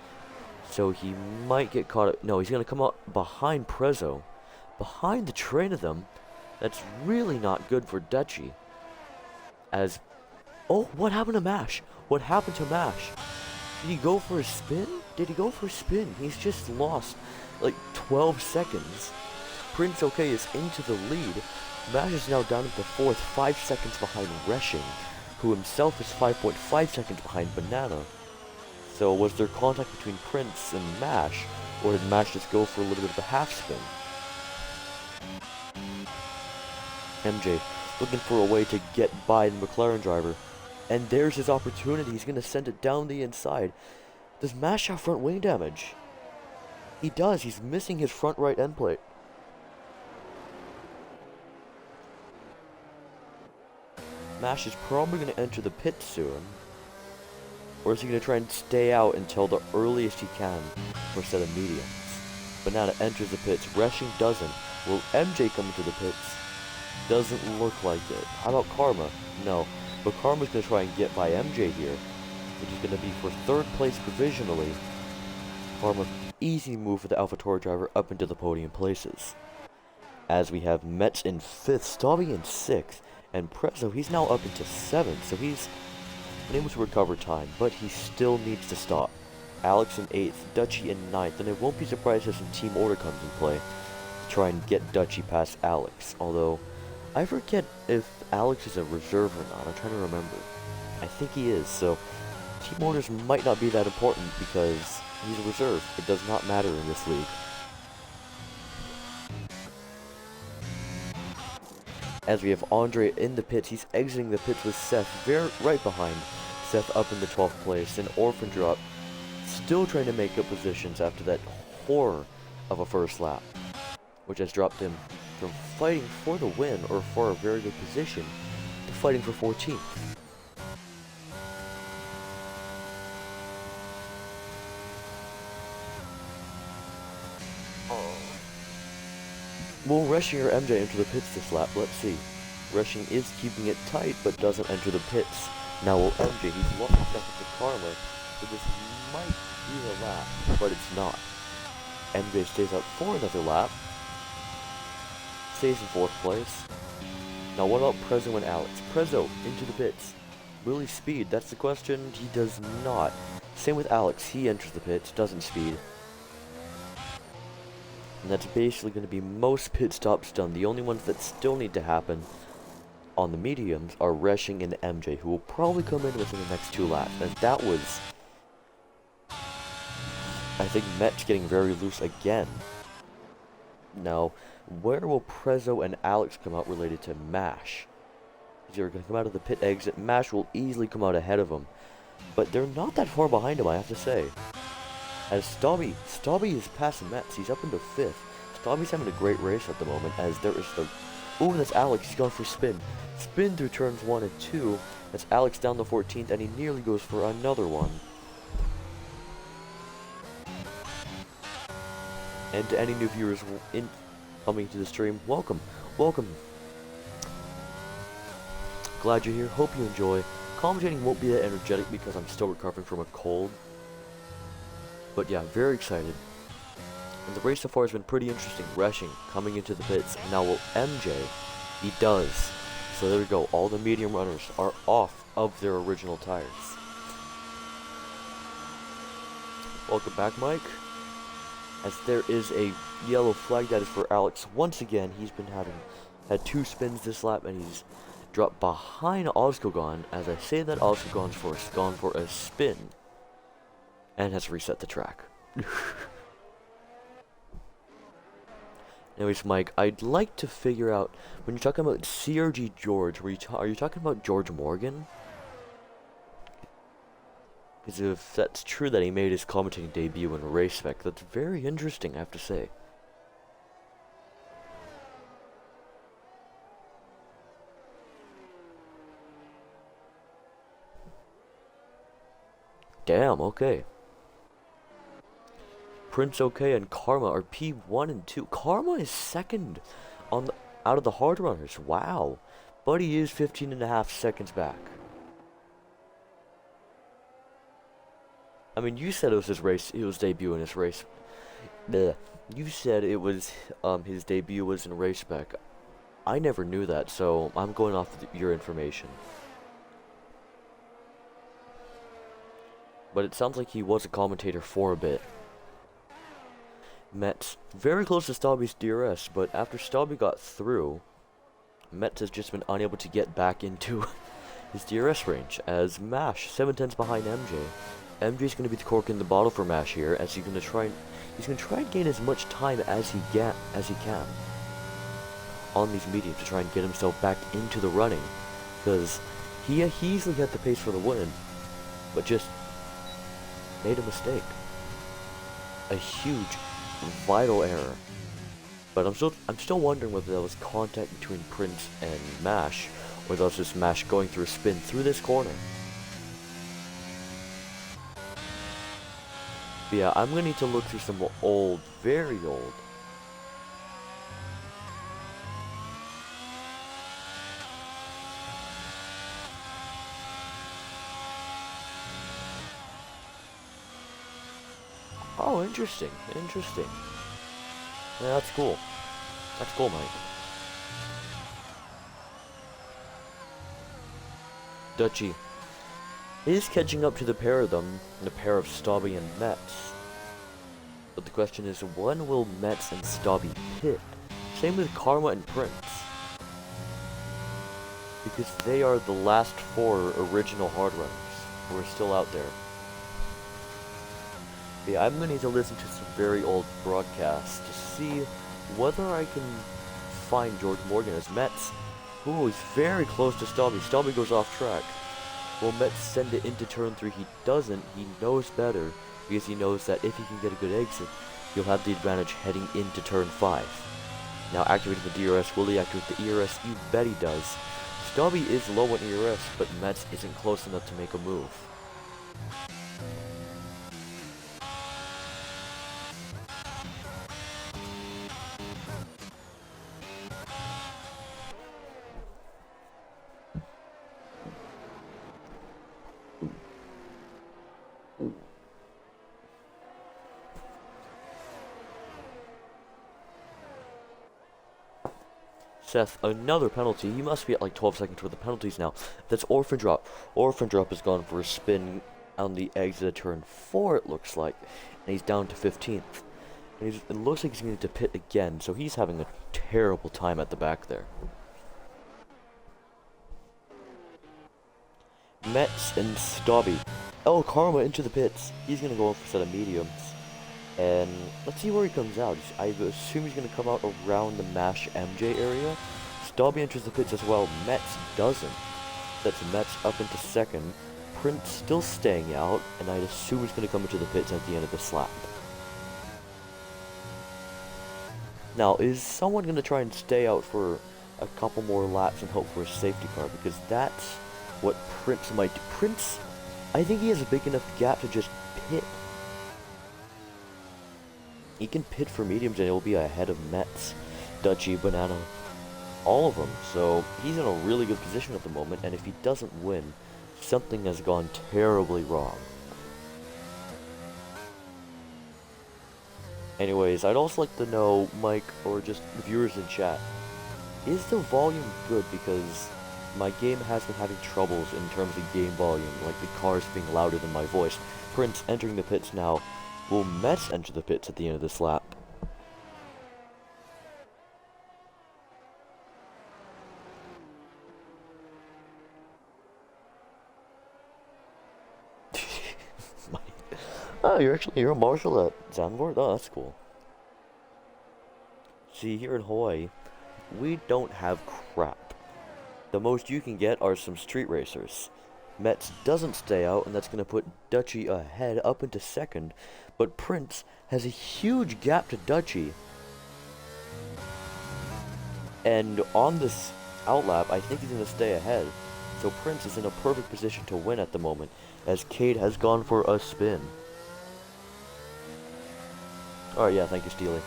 So he might get caught up. No, he's going to come out behind Prezzo. Behind the train of them. That's really not good for Dutchy. As... Oh, what happened to Mash? What happened to Mash? Did he go for a spin? Did he go for a spin? He's just lost like 12 seconds. Prince OK is into the lead. Mash is now down at the 4th, 5 seconds behind Resching, who himself is 5.5 seconds behind Banana. So was there contact between Prince and Mash, or did Mash just go for a little bit of a half spin? MJ looking for a way to get by the McLaren driver. And there's his opportunity. He's going to send it down the inside. Does Mash have front wing damage? He does. He's missing his front right end plate. Mash is probably going to enter the pit soon. Or is he going to try and stay out until the earliest he can for a set of mediums? Banana enters the pits. Resching doesn't. Will MJ come into the pits? Doesn't look like it. How about Karma? No. But Karma's going to try and get by MJ here, which is going to be for 3rd place provisionally. Karma, easy move for the AlphaTauri driver up into the podium places. As we have Metz in 5th, Stabby in 6th, and Prezzo, he's now up into 7th, so he's been able to recover time, but he still needs to stop. Alex in 8th, Dutchy in 9th, and I won't be surprised if some team order comes in play to try and get Dutchy past Alex, although I forget if Alex is a reserve or not. I'm trying to remember. I think he is, so team orders might not be that important because he's a reserve. It does not matter in this league. As we have Andre in the pits, he's exiting the pits with Seth right behind. Seth up in the 12th place, an orphan drop. Still trying to make up positions after that horror of a first lap, which has dropped him from fighting for the win or for a very good position to fighting for 14th. Will Resching or MJ enter the pits this lap? Let's see. Resching is keeping it tight but doesn't enter the pits. Now will MJ, he's lost a second to Karma, so this might be the lap, but it's not. MJ stays up for another lap. Stays in 4th place. Now what about Prezzo and Alex? Prezzo into the pits. Will he speed? That's the question. He does not. Same with Alex. He enters the pits, doesn't speed. And that's basically going to be most pit stops done. The only ones that still need to happen on the mediums are Resching and MJ, who will probably come in within the next 2 laps. And that was, I think, Metz getting very loose again. Now, where will Prezzo and Alex come out related to Mash? They're going to come out of the pit exit. Mash will easily come out ahead of him. But they're not that far behind him, I have to say. As Stobby is passing Metz. He's up into 5th. Stobby's having a great race at the moment, as there is the... Ooh, that's Alex. He's going for spin. Spin through turns 1 and 2. That's Alex down the 14th, and he nearly goes for another one. And to any new viewers coming to the stream, welcome. Welcome. Glad you're here. Hope you enjoy. Commentating won't be that energetic because I'm still recovering from a cold. But yeah, very excited. And the race so far has been pretty interesting. Rushing, coming into the pits. Now will MJ, he does. So there we go. All the medium runners are off of their original tires. Welcome back, Mike. As there is a yellow flag that is for Alex. Once again, he's been had 2 spins this lap, and he's dropped behind Ozgogon. As I say that, Ozgogon's gone for a spin and has reset the track. Anyways, Mike, I'd like to figure out, when you're talking about CRG George, are you talking about George Morgan? Because if that's true that he made his commentating debut in Race Spec, that's very interesting, I have to say. Damn, okay. Prince OK and Karma are P1 and 2. Karma is second out of the hard runners. Wow. But he is 15.5 seconds back. I mean, you said it was his race. He was debuting his race. Bleh. You said it was his debut was in Race Spec. I never knew that, so I'm going off your information. But it sounds like he was a commentator for a bit. Metz very close to Stobby's DRS, but after Stobby got through, Metz has just been unable to get back into his DRS range, as Mash 7/10 behind MJ. MJ's going to be the cork in the bottle for Mash here, as he's going to try and gain as much time as he can on these mediums to try and get himself back into the running, because he easily had the pace for the win, but just made a mistake, a huge, vital error. But I'm still wondering whether that was contact between Prince and Mash, or that was just Mash going through a spin through this corner. But yeah, I'm gonna need to look through some old, very old. Oh, interesting. Interesting. Yeah, that's cool. That's cool, Mike. Dutchy is catching up to the pair of them, the pair of Stobby and Metz. But the question is, when will Metz and Stobby pit? Same with Karma and Prince. Because they are the last 4 original hard runners who are still out there. Yeah, I'm going to need to listen to some very old broadcasts to see whether I can find George Morgan as Metz, who is very close to Stobby. Stobby goes off track. Will Metz send it into turn 3? He doesn't. He knows better, because he knows that if he can get a good exit, he'll have the advantage heading into turn 5. Now activating the DRS. Will he activate the ERS? You bet he does. Stobby is low on ERS, but Metz isn't close enough to make a move. Seth, another penalty. He must be at like 12 seconds worth of penalties now. That's Orphan Drop. Orphan Drop has gone for a spin on the exit of turn 4, it looks like. And he's down to 15th. And it looks like he's going to pit again, so he's having a terrible time at the back there. Metz and Stobby. Oh, Karma into the pits. He's going to go for a set of mediums. And let's see where he comes out. I assume he's going to come out around the Mash MJ area. Stobby enters the pits as well. Metz doesn't. That's Metz up into second. Prince still staying out, and I'd assume he's going to come into the pits at the end of this lap. Now, is someone going to try and stay out for a couple more laps and hope for a safety car? Because that's what Prince might do. Prince, I think he has a big enough gap to just pit. He can pit for mediums and he'll be ahead of Metz, Dutchy, Banana, all of them. So he's in a really good position at the moment, and if he doesn't win, something has gone terribly wrong. Anyways, I'd also like to know, Mike, or just the viewers in chat, is the volume good? Because my game has been having troubles in terms of game volume, like the cars being louder than my voice. Prince entering the pits now. Will Metz enter the pits at the end of this lap? Oh, you're a marshal at Zandvoort? Oh, that's cool. See, here in Hawaii, we don't have crap. The most you can get are some street racers. Metz doesn't stay out, and that's going to put Dutchy ahead up into second, but Prince has a huge gap to Dutchy. And on this outlap, I think he's going to stay ahead. So Prince is in a perfect position to win at the moment, as Cade has gone for a spin. Alright, yeah, thank you, Steely.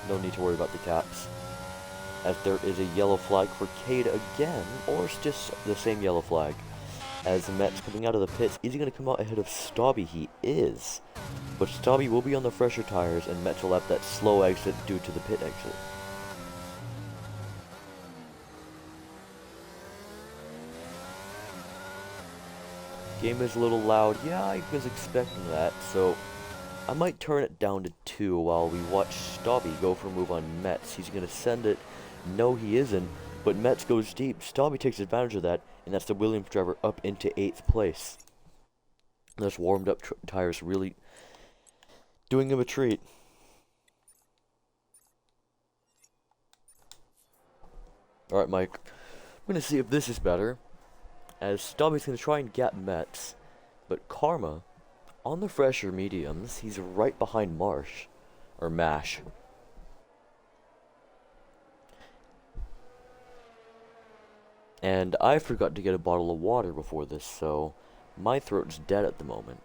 No need to worry about the caps. As there is a yellow flag for Cade again, or it's just the same yellow flag. As Metz coming out of the pits, is he going to come out ahead of Stobby? He is. But Stobby will be on the fresher tires, and Metz will have that slow exit due to the pit exit. Game is a little loud. Yeah, I was expecting that, so I might turn it down to 2 while we watch Stobby go for a move on Metz. He's going to send it. No, he isn't. But Metz goes deep. Stobby takes advantage of that, and that's the Williams driver up into 8th place. Those warmed up tires really doing him a treat. Alright, Mike. I'm going to see if this is better. As Stobby's going to try and gap Metz. But Karma, on the fresher mediums, he's right behind Marsh. Or Mash. And I forgot to get a bottle of water before this, so my throat's dead at the moment.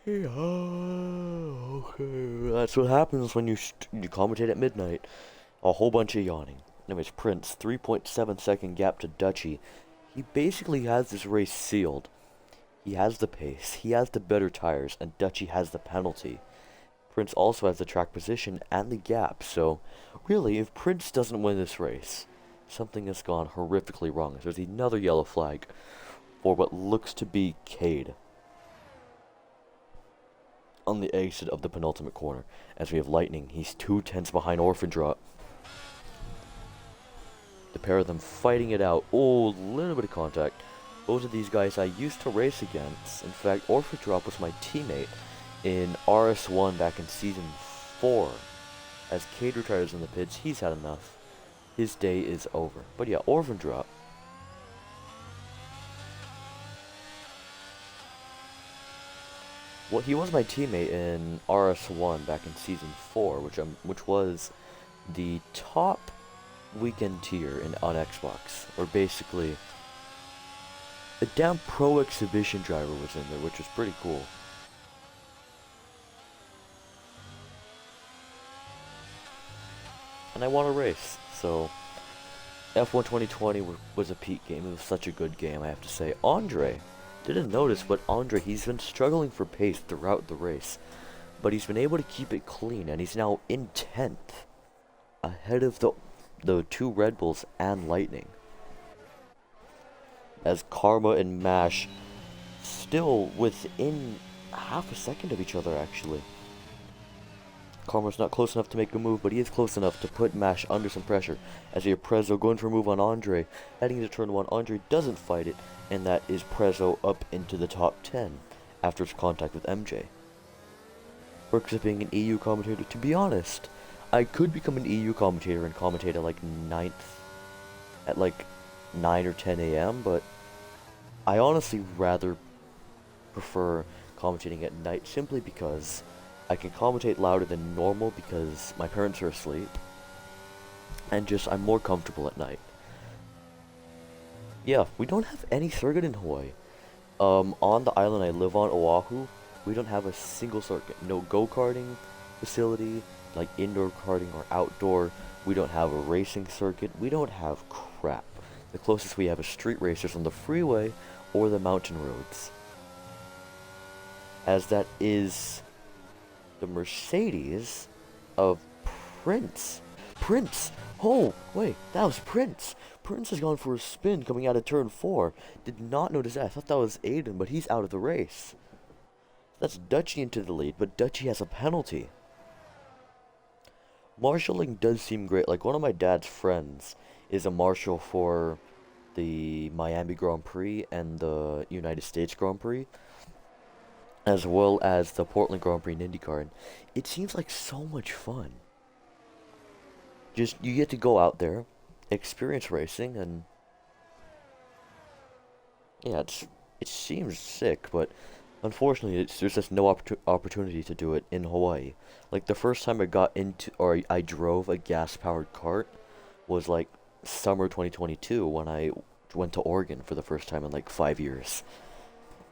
Yeah, okay. That's what happens when you commentate at midnight. A whole bunch of yawning. Anyways, Prince, 3.7 second gap to Dutchy. He basically has this race sealed. He has the pace, he has the better tires, and Dutchy has the penalty. Prince also has the track position and the gap, so really, if Prince doesn't win this race, something has gone horrifically wrong. There's another yellow flag for what looks to be Cade on the exit of the penultimate corner. As we have Lightning, he's 2/10 behind Orphan Drop. The pair of them fighting it out. Oh, a little bit of contact. Both of these guys I used to race against. In fact, Orphan Drop was my teammate in RS1 back in Season 4. As Cade retires in the pits, he's had enough. His day is over. But yeah, Orphan Drop. Well, he was my teammate in RS1 back in Season 4, which was the top weekend tier on Xbox. Or basically, a damn pro exhibition driver was in there, which was pretty cool. And I won a race, so F1 2020 was a peak game. It was such a good game, I have to say. Andre, didn't notice, but Andre, he's been struggling for pace throughout the race, but he's been able to keep it clean, and he's now in 10th, ahead of the 2 Red Bulls and Lightning. As Karma and Mash still within half a second of each other, actually. Karma's not close enough to make a move, but he is close enough to put Mash under some pressure. As we have Prezzo going for a move on Andre. Heading into turn 1, Andre doesn't fight it, and that is Prezzo up into the top 10 after his contact with MJ. perks of being an EU commentator. To be honest, I could become an EU commentator and commentate at like 9th, at like 9 or 10 a.m., but I honestly rather prefer commentating at night simply because I can commentate louder than normal because my parents are asleep, and just I'm more comfortable at night. Yeah, we don't have any circuit in Hawaii. On the island I live on, Oahu, we don't have a single circuit. No go-karting facility, like indoor karting or outdoor. We don't have a racing circuit. We don't have crap. The closest we have is street racers on the freeway or the mountain roads. As that is the Mercedes of Prince. Prince! Oh, wait, that was Prince! Prince has gone for a spin coming out of turn 4. Did not notice that. I thought that was Aiden, but he's out of the race. That's Dutchy into the lead, but Dutchy has a penalty. Marshalling does seem great. Like, one of my dad's friends is a marshal for the Miami Grand Prix and the United States Grand Prix, as well as the Portland Grand Prix in IndyCar, and it seems like so much fun. Just, you get to go out there, experience racing, and yeah, it seems sick, but unfortunately, there's just no opportunity to do it in Hawaii. Like, the first time I got into, or I drove a gas-powered kart was like summer 2022 when I went to Oregon for the first time in like 5 years.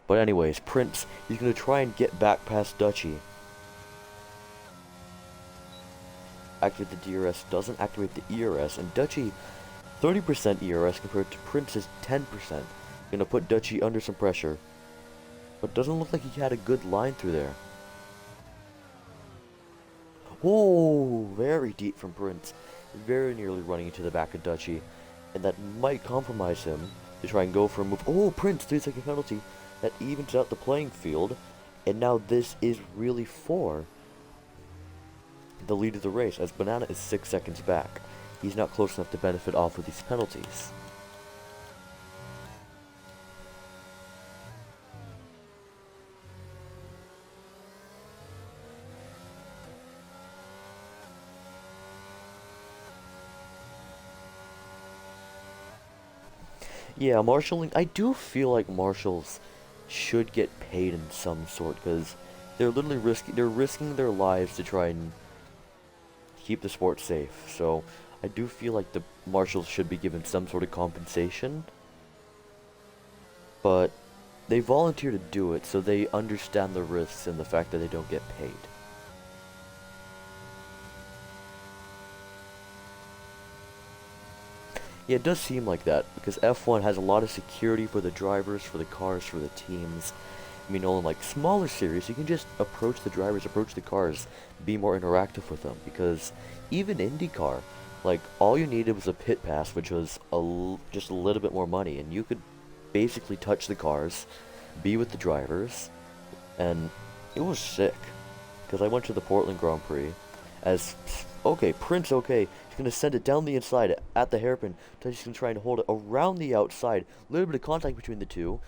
But anyways, Prince, he's gonna try and get back past Dutchy. Activate the DRS, doesn't activate the ERS, and Dutchy 30% ERS compared to Prince's 10%. Gonna put Dutchy under some pressure. But doesn't look like he had a good line through there. Oh, very deep from Prince. Very nearly running into the back of Dutchy. And that might compromise him to try and go for a move. Oh, Prince, 3-second penalty. That evens out the playing field. And now this is really for the lead of the race, as Banana is 6 seconds back. He's not close enough to benefit off of these penalties. Yeah, marshalling, I do feel like marshals should get paid in some sort, because they're literally risking their lives to try and keep the sport safe. So I do feel like the marshals should be given some sort of compensation, but they volunteer to do it, so they understand the risks and the fact that they don't get paid. Yeah, it does seem like that, because F1 has a lot of security for the drivers, for the cars, for the teams. I mean, on like smaller series, you can just approach the drivers, approach the cars, be more interactive with them, because even IndyCar, like, all you needed was a pit pass, which was just a little bit more money, and you could basically touch the cars, be with the drivers, and it was sick. Because I went to the Portland Grand Prix as, okay, Prince, okay, he's going to send it down the inside at the hairpin. Dutchy's going to try and hold it around the outside. A little bit of contact between the two.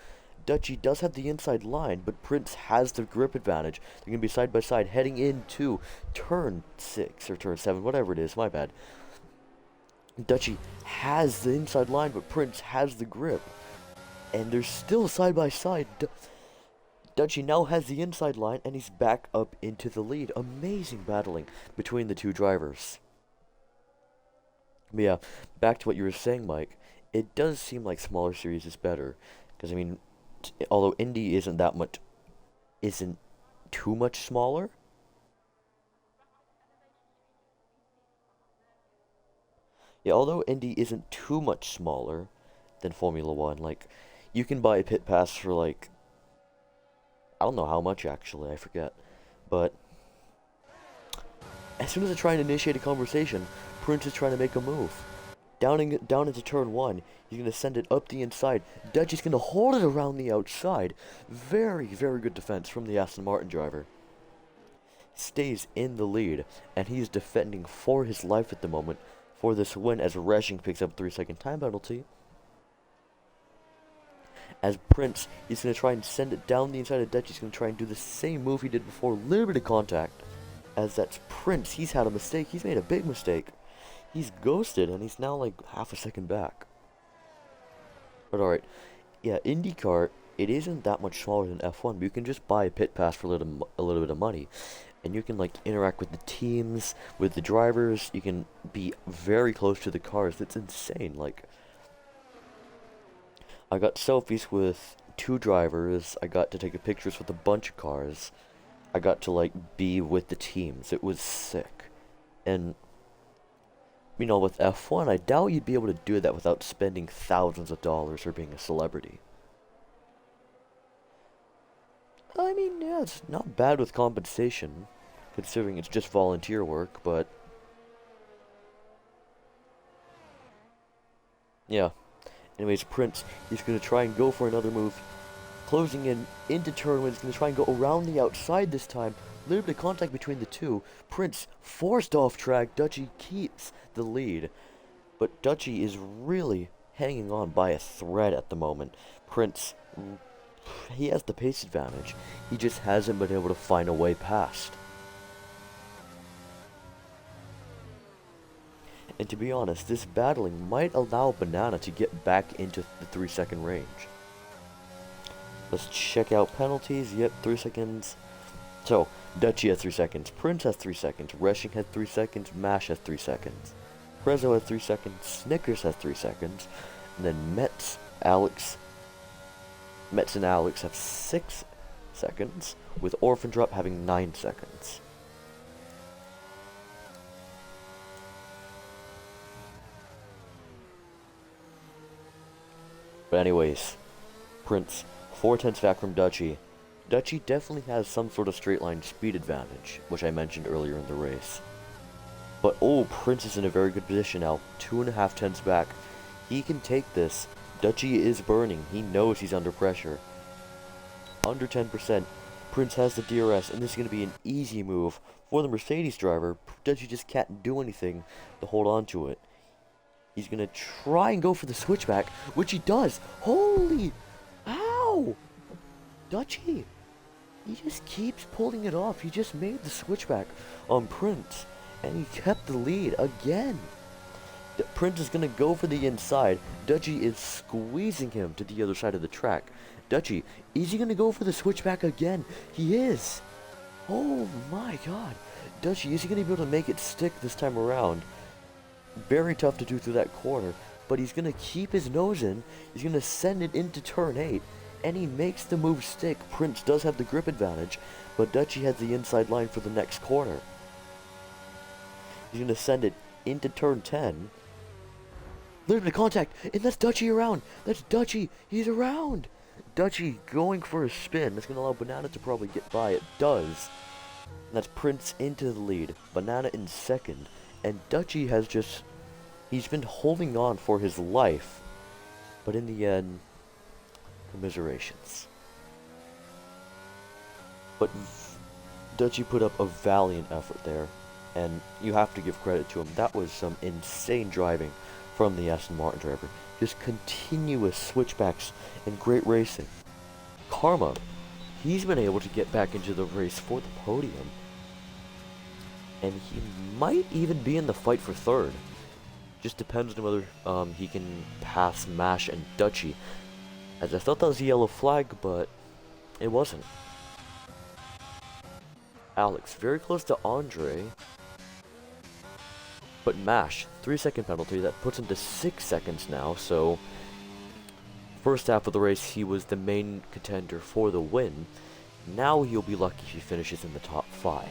Dutchy does have the inside line, but Prince has the grip advantage. They're going to be side by side heading into turn 6 or turn 7, whatever it is, my bad. Dutchy has the inside line, but Prince has the grip. And they're still side by side. Dutchy now has the inside line, and he's back up into the lead. Amazing battling between the two drivers. But yeah, back to what you were saying, Mike. It does seem like smaller series is better. Because, I mean, although Indy isn't too much smaller. Yeah, although Indy isn't too much smaller than Formula 1, like, you can buy a pit pass for, like, I don't know how much, actually, I forget. But as soon as I try and initiate a conversation, Prince is trying to make a move. Down into turn 1, he's going to send it up the inside. Dutchy's going to hold it around the outside. Very, very good defense from the Aston Martin driver. Stays in the lead, and he's defending for his life at the moment for this win as Reshing picks up a 3-second time penalty. as Prince is going to try and send it down the inside of Dutch. He's going to try and do the same move he did before. Little bit of contact. As that's Prince. He's had a mistake. He's made a big mistake. He's ghosted, and he's now like half a second back. But alright. Yeah, IndyCar, it isn't that much smaller than F1. But you can just buy a pit pass for a little bit of money. And you can like interact with the teams, with the drivers. You can be very close to the cars. It's insane. Like, I got selfies with 2 drivers. I got to take pictures with a bunch of cars. I got to like be with the teams. It was sick. And you know, with F1, I doubt you'd be able to do that without spending thousands of dollars or being a celebrity. I mean, yeah, it's not bad with compensation, considering it's just volunteer work, but yeah. Anyways, Prince, he's going to try and go for another move. Closing in into turn 1, he's going to try and go around the outside this time. A little bit of contact between the two. Prince forced off track. Dutchy keeps the lead. But Dutchy is really hanging on by a thread at the moment. Prince, he has the pace advantage. He just hasn't been able to find a way past. And to be honest, this battling might allow Banana to get back into the 3-second range. Let's check out penalties. Yep, 3 seconds. So, Dutchy has 3 seconds. Prince has 3 seconds. Resching has 3 seconds. Mash has 3 seconds. Prezzo has 3 seconds. Snickers has 3 seconds. And then Metz and Alex have 6 seconds, with Orphan Drop having 9 seconds. But anyways, Prince, 4/10 back from Dutchy. Dutchy definitely has some sort of straight line speed advantage, which I mentioned earlier in the race. But oh, Prince is in a very good position now, 2.5 tenths back. He can take this. Dutchy is burning. He knows he's under pressure. Under 10%. Prince has the DRS, and this is going to be an easy move for the Mercedes driver. Dutchy just can't do anything to hold on to it. He's going to try and go for the switchback, which he does. Holy! Ow! Dutchy! He just keeps pulling it off. He just made the switchback on Prince, and he kept the lead again. Prince is going to go for the inside. Dutchy is squeezing him to the other side of the track. Dutchy, is he going to go for the switchback again? He is. Oh my god. Dutchy, is he going to be able to make it stick this time around? Very tough to do through that corner, but he's going to keep his nose in. He's going to send it into turn 8, and he makes the move stick. Prince does have the grip advantage, but Dutchy has the inside line for the next corner. He's going to send it into turn 10. Little bit of contact, and that's Dutchy around. That's Dutchy. He's around. Dutchy going for a spin. That's going to allow Banana to probably get by. It does. And that's Prince into the lead. Banana in second. And Dutchy has just... he's been holding on for his life. But in the end, commiserations. But Dutchy put up a valiant effort there. And you have to give credit to him. That was some insane driving from the Aston Martin driver. Just continuous switchbacks and great racing. Karma, he's been able to get back into the race for the podium. And he might even be in the fight for third. Just depends on whether he can pass Mash and Dutchy. As I thought that was a yellow flag, but it wasn't. Alex, very close to Andre. But Mash, 3-second penalty, that puts him to 6 seconds now, so... first half of the race, he was the main contender for the win. Now he'll be lucky if he finishes in the top 5.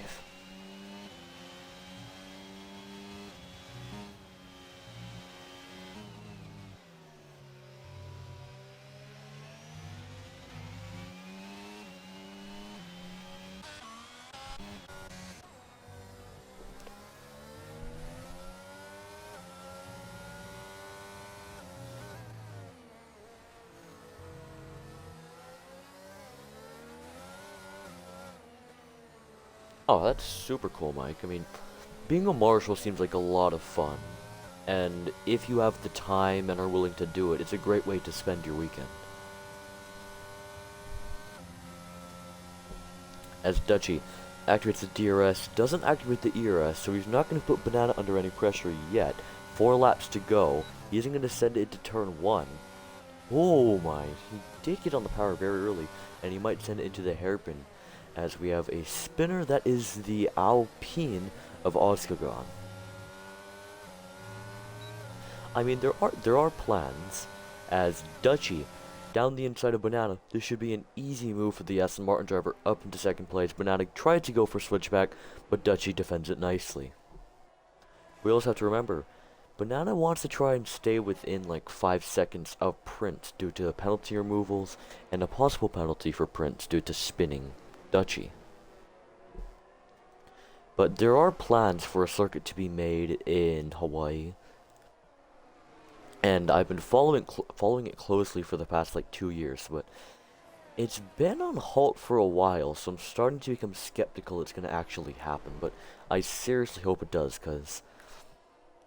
Oh, that's super cool, Mike. I mean, being a marshal seems like a lot of fun. And if you have the time and are willing to do it, it's a great way to spend your weekend. as Dutchy activates the DRS, doesn't activate the ERS, so he's not going to put Banana under any pressure yet. 4 laps to go. He isn't going to send it to turn 1. Oh my, he did get on the power very early, and he might send it into the hairpin, as we have a spinner that is the Alpine of Ozkagon. I mean, there are plans, as Dutchy down the inside of Banana. This should be an easy move for the Aston Martin driver up into second place. Banana tried to go for switchback, but Dutchy defends it nicely. We also have to remember, Banana wants to try and stay within like 5 seconds of Prince due to penalty removals and a possible penalty for Prince due to spinning Dutchy. But there are plans for a circuit to be made in Hawaii, and I've been following it closely for the past like 2 years, but it's been on halt for a while, so I'm starting to become skeptical it's going to actually happen. But I seriously hope it does, because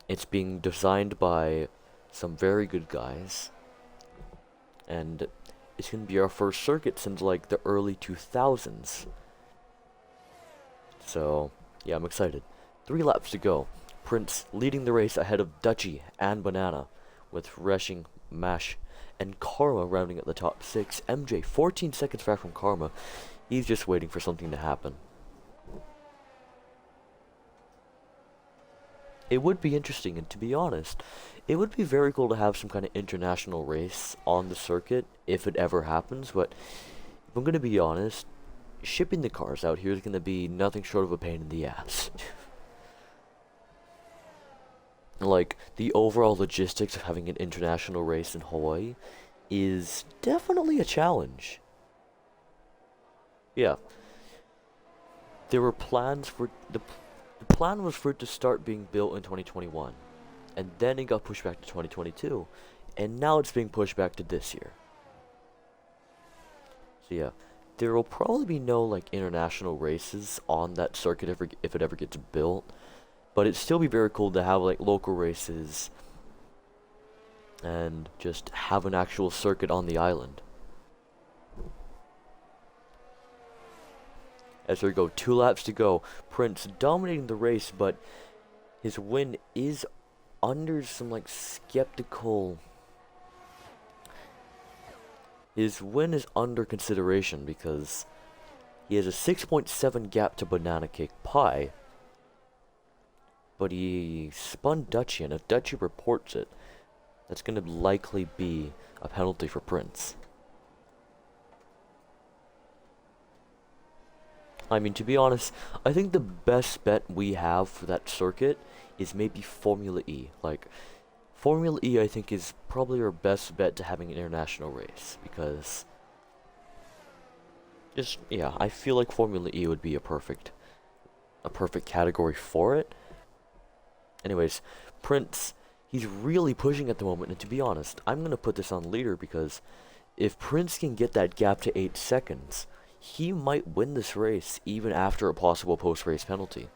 it's being designed by some very good guys, and it's going to be our first circuit since like the early 2000s. So yeah, I'm excited. 3 laps to go. Prince leading the race ahead of Dutchy and Banana, with Reshing, Mash, and Karma rounding at the top 6. MJ 14 seconds back from Karma. He's just waiting for something to happen. It would be interesting, and to be honest, it would be very cool to have some kind of international race on the circuit if it ever happens, but if I'm going to be honest, shipping the cars out here is going to be nothing short of a pain in the ass. Like, the overall logistics of having an international race in Hawaii is definitely a challenge. Yeah. There were plans for the plan was for it to start being built in 2021, and then it got pushed back to 2022, and now it's being pushed back to this year. So yeah, there will probably be no like international races on that circuit if it ever gets built. But it'd still be very cool to have like local races and just have an actual circuit on the island. As we go, 2 laps to go. Prince dominating the race, but his win is under some like skeptical. His win is under consideration because he has a 6.7 gap to Banana Cake Pie. But he spun Dutchy, and if Dutchy reports it, that's going to likely be a penalty for Prince. I mean, to be honest, I think the best bet we have for that circuit is maybe Formula E. Like, Formula E, I think, is probably our best bet to having an international race, because just, yeah, I feel like Formula E would be a perfect category for it. Anyways, Prince, he's really pushing at the moment, and to be honest, I'm going to put this on leader, because if Prince can get that gap to 8 seconds, he might win this race even after a possible post-race penalty.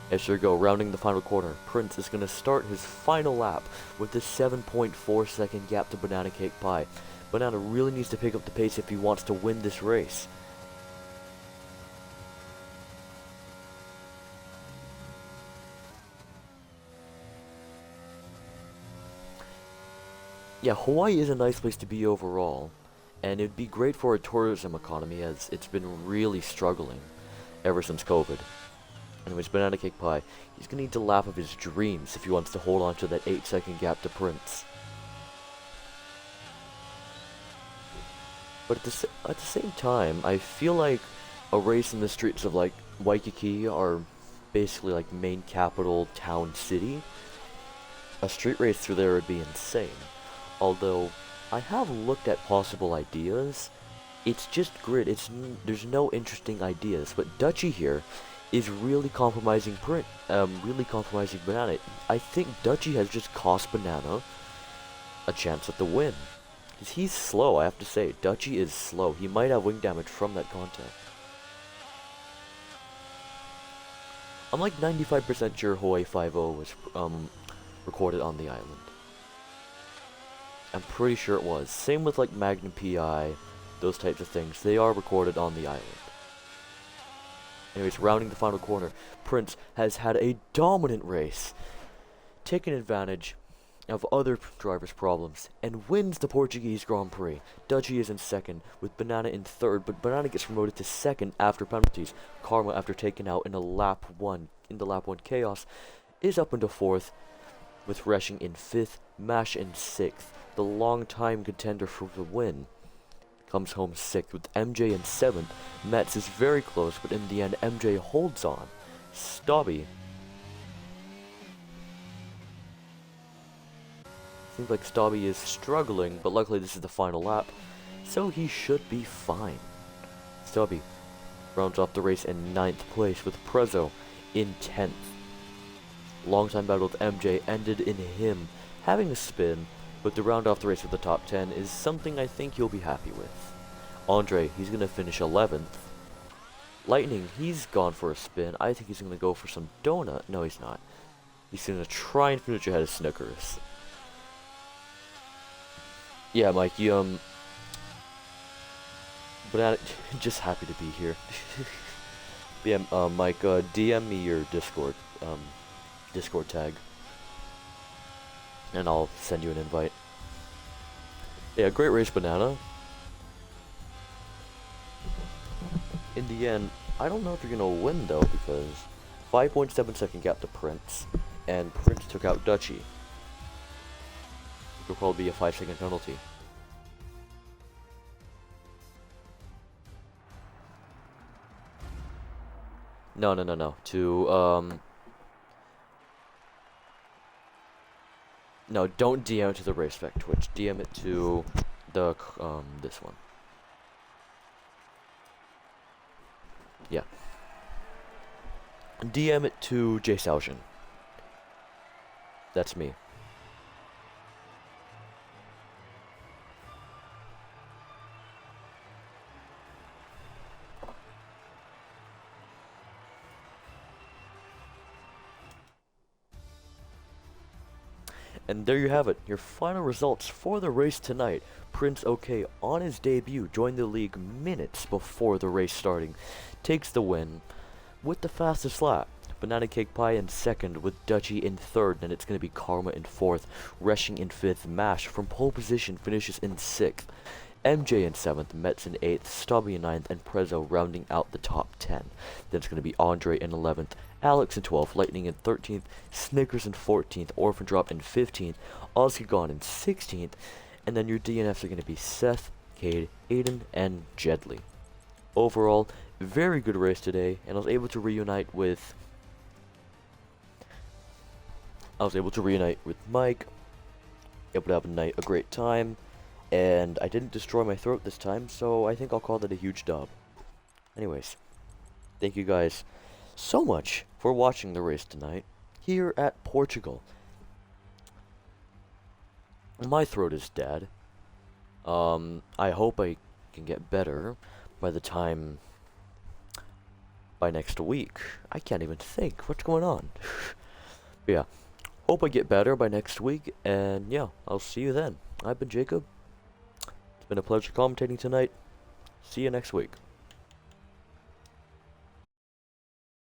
As we go, rounding the final corner, Prince is going to start his final lap with a 7.4 second gap to Banana Cake Pie. Banana really needs to pick up the pace if he wants to win this race. Yeah, Hawaii is a nice place to be overall, and it'd be great for a tourism economy, as it's been really struggling ever since COVID. Anyways, Banana Cake Pie, he's going to need the lap of his dreams if he wants to hold on to that 8 second gap to Prince. But at the same time, I feel like a race in the streets of like Waikiki, are basically like main capital town city. A street race through there would be insane. Although, I have looked at possible ideas. It's just grid, there's no interesting ideas, but Dutchy here is really compromising Banana. I think Dutchy has just cost Banana a chance at the win. Because he's slow, I have to say. Dutchy is slow. He might have wing damage from that contact. I'm like 95% sure Hawaii 5-0 was recorded on the island. I'm pretty sure it was. Same with like Magnum PI, those types of things. They are recorded on the island. Anyways, rounding the final corner, Prince has had a dominant race, taking advantage of other drivers' problems, and wins the Portuguese Grand Prix. Dutchy is in second, with Banana in third, but Banana gets promoted to second after penalties. Karma, after taking out in the lap 1 chaos, is up into fourth, with Reshing in fifth, Mash in sixth. The long-time contender for the win comes home sixth, with MJ in seventh. Metz is very close, but in the end, MJ holds on. Stobby seems like Stobby is struggling, but luckily this is the final lap, so he should be fine. Stobby rounds off the race in 9th place, with Prezzo in 10th. Long-time battle with MJ ended in him having a spin, but to round off the race with the top 10 is something I think you'll be happy with. Andre, he's going to finish 11th. Lightning, he's gone for a spin. I think he's going to go for some donut. No, he's not. He's going to try and finish ahead of Snickers. Yeah, Mike, you, but just happy to be here. Yeah, Mike, DM me your Discord tag, and I'll send you an invite. Yeah, great race, Banana. In the end, I don't know if you're gonna win though, because 5.7 second gap to Prince, and Prince took out Dutchy. It'll probably be a 5-second penalty. No. No, don't DM it to the Race Spec Twitch. DM it to the, this one. Yeah. DM it to Jay Saljian. That's me. And there you have it, your final results for the race tonight. Prince OK, on his debut, joined the league minutes before the race starting, takes the win with the fastest lap. Banana Cake Pie in second, with Dutchy in third, and it's going to be Karma in fourth. Reshing in fifth, Mash from pole position finishes in sixth. MJ in 7th, Metz in 8th, Stubby in 9th, and Prezzo rounding out the top 10. Then it's going to be Andre in 11th, Alex in 12th, Lightning in 13th, Snickers in 14th, Orphan Drop in 15th, Ozzy in 16th, and then your DNFs are going to be Seth, Cade, Aiden, and Jedley. Overall, very good race today, and I was able to reunite with Mike, able to have a great time. And I didn't destroy my throat this time, so I think I'll call that a huge dub. Anyways, thank you guys so much for watching the race tonight here at Portugal. My throat is dead. I hope I can get better by next week. I can't even think. What's going on? But yeah, hope I get better by next week, and yeah, I'll see you then. I've been Jacob. Been a pleasure commentating tonight. See you next week.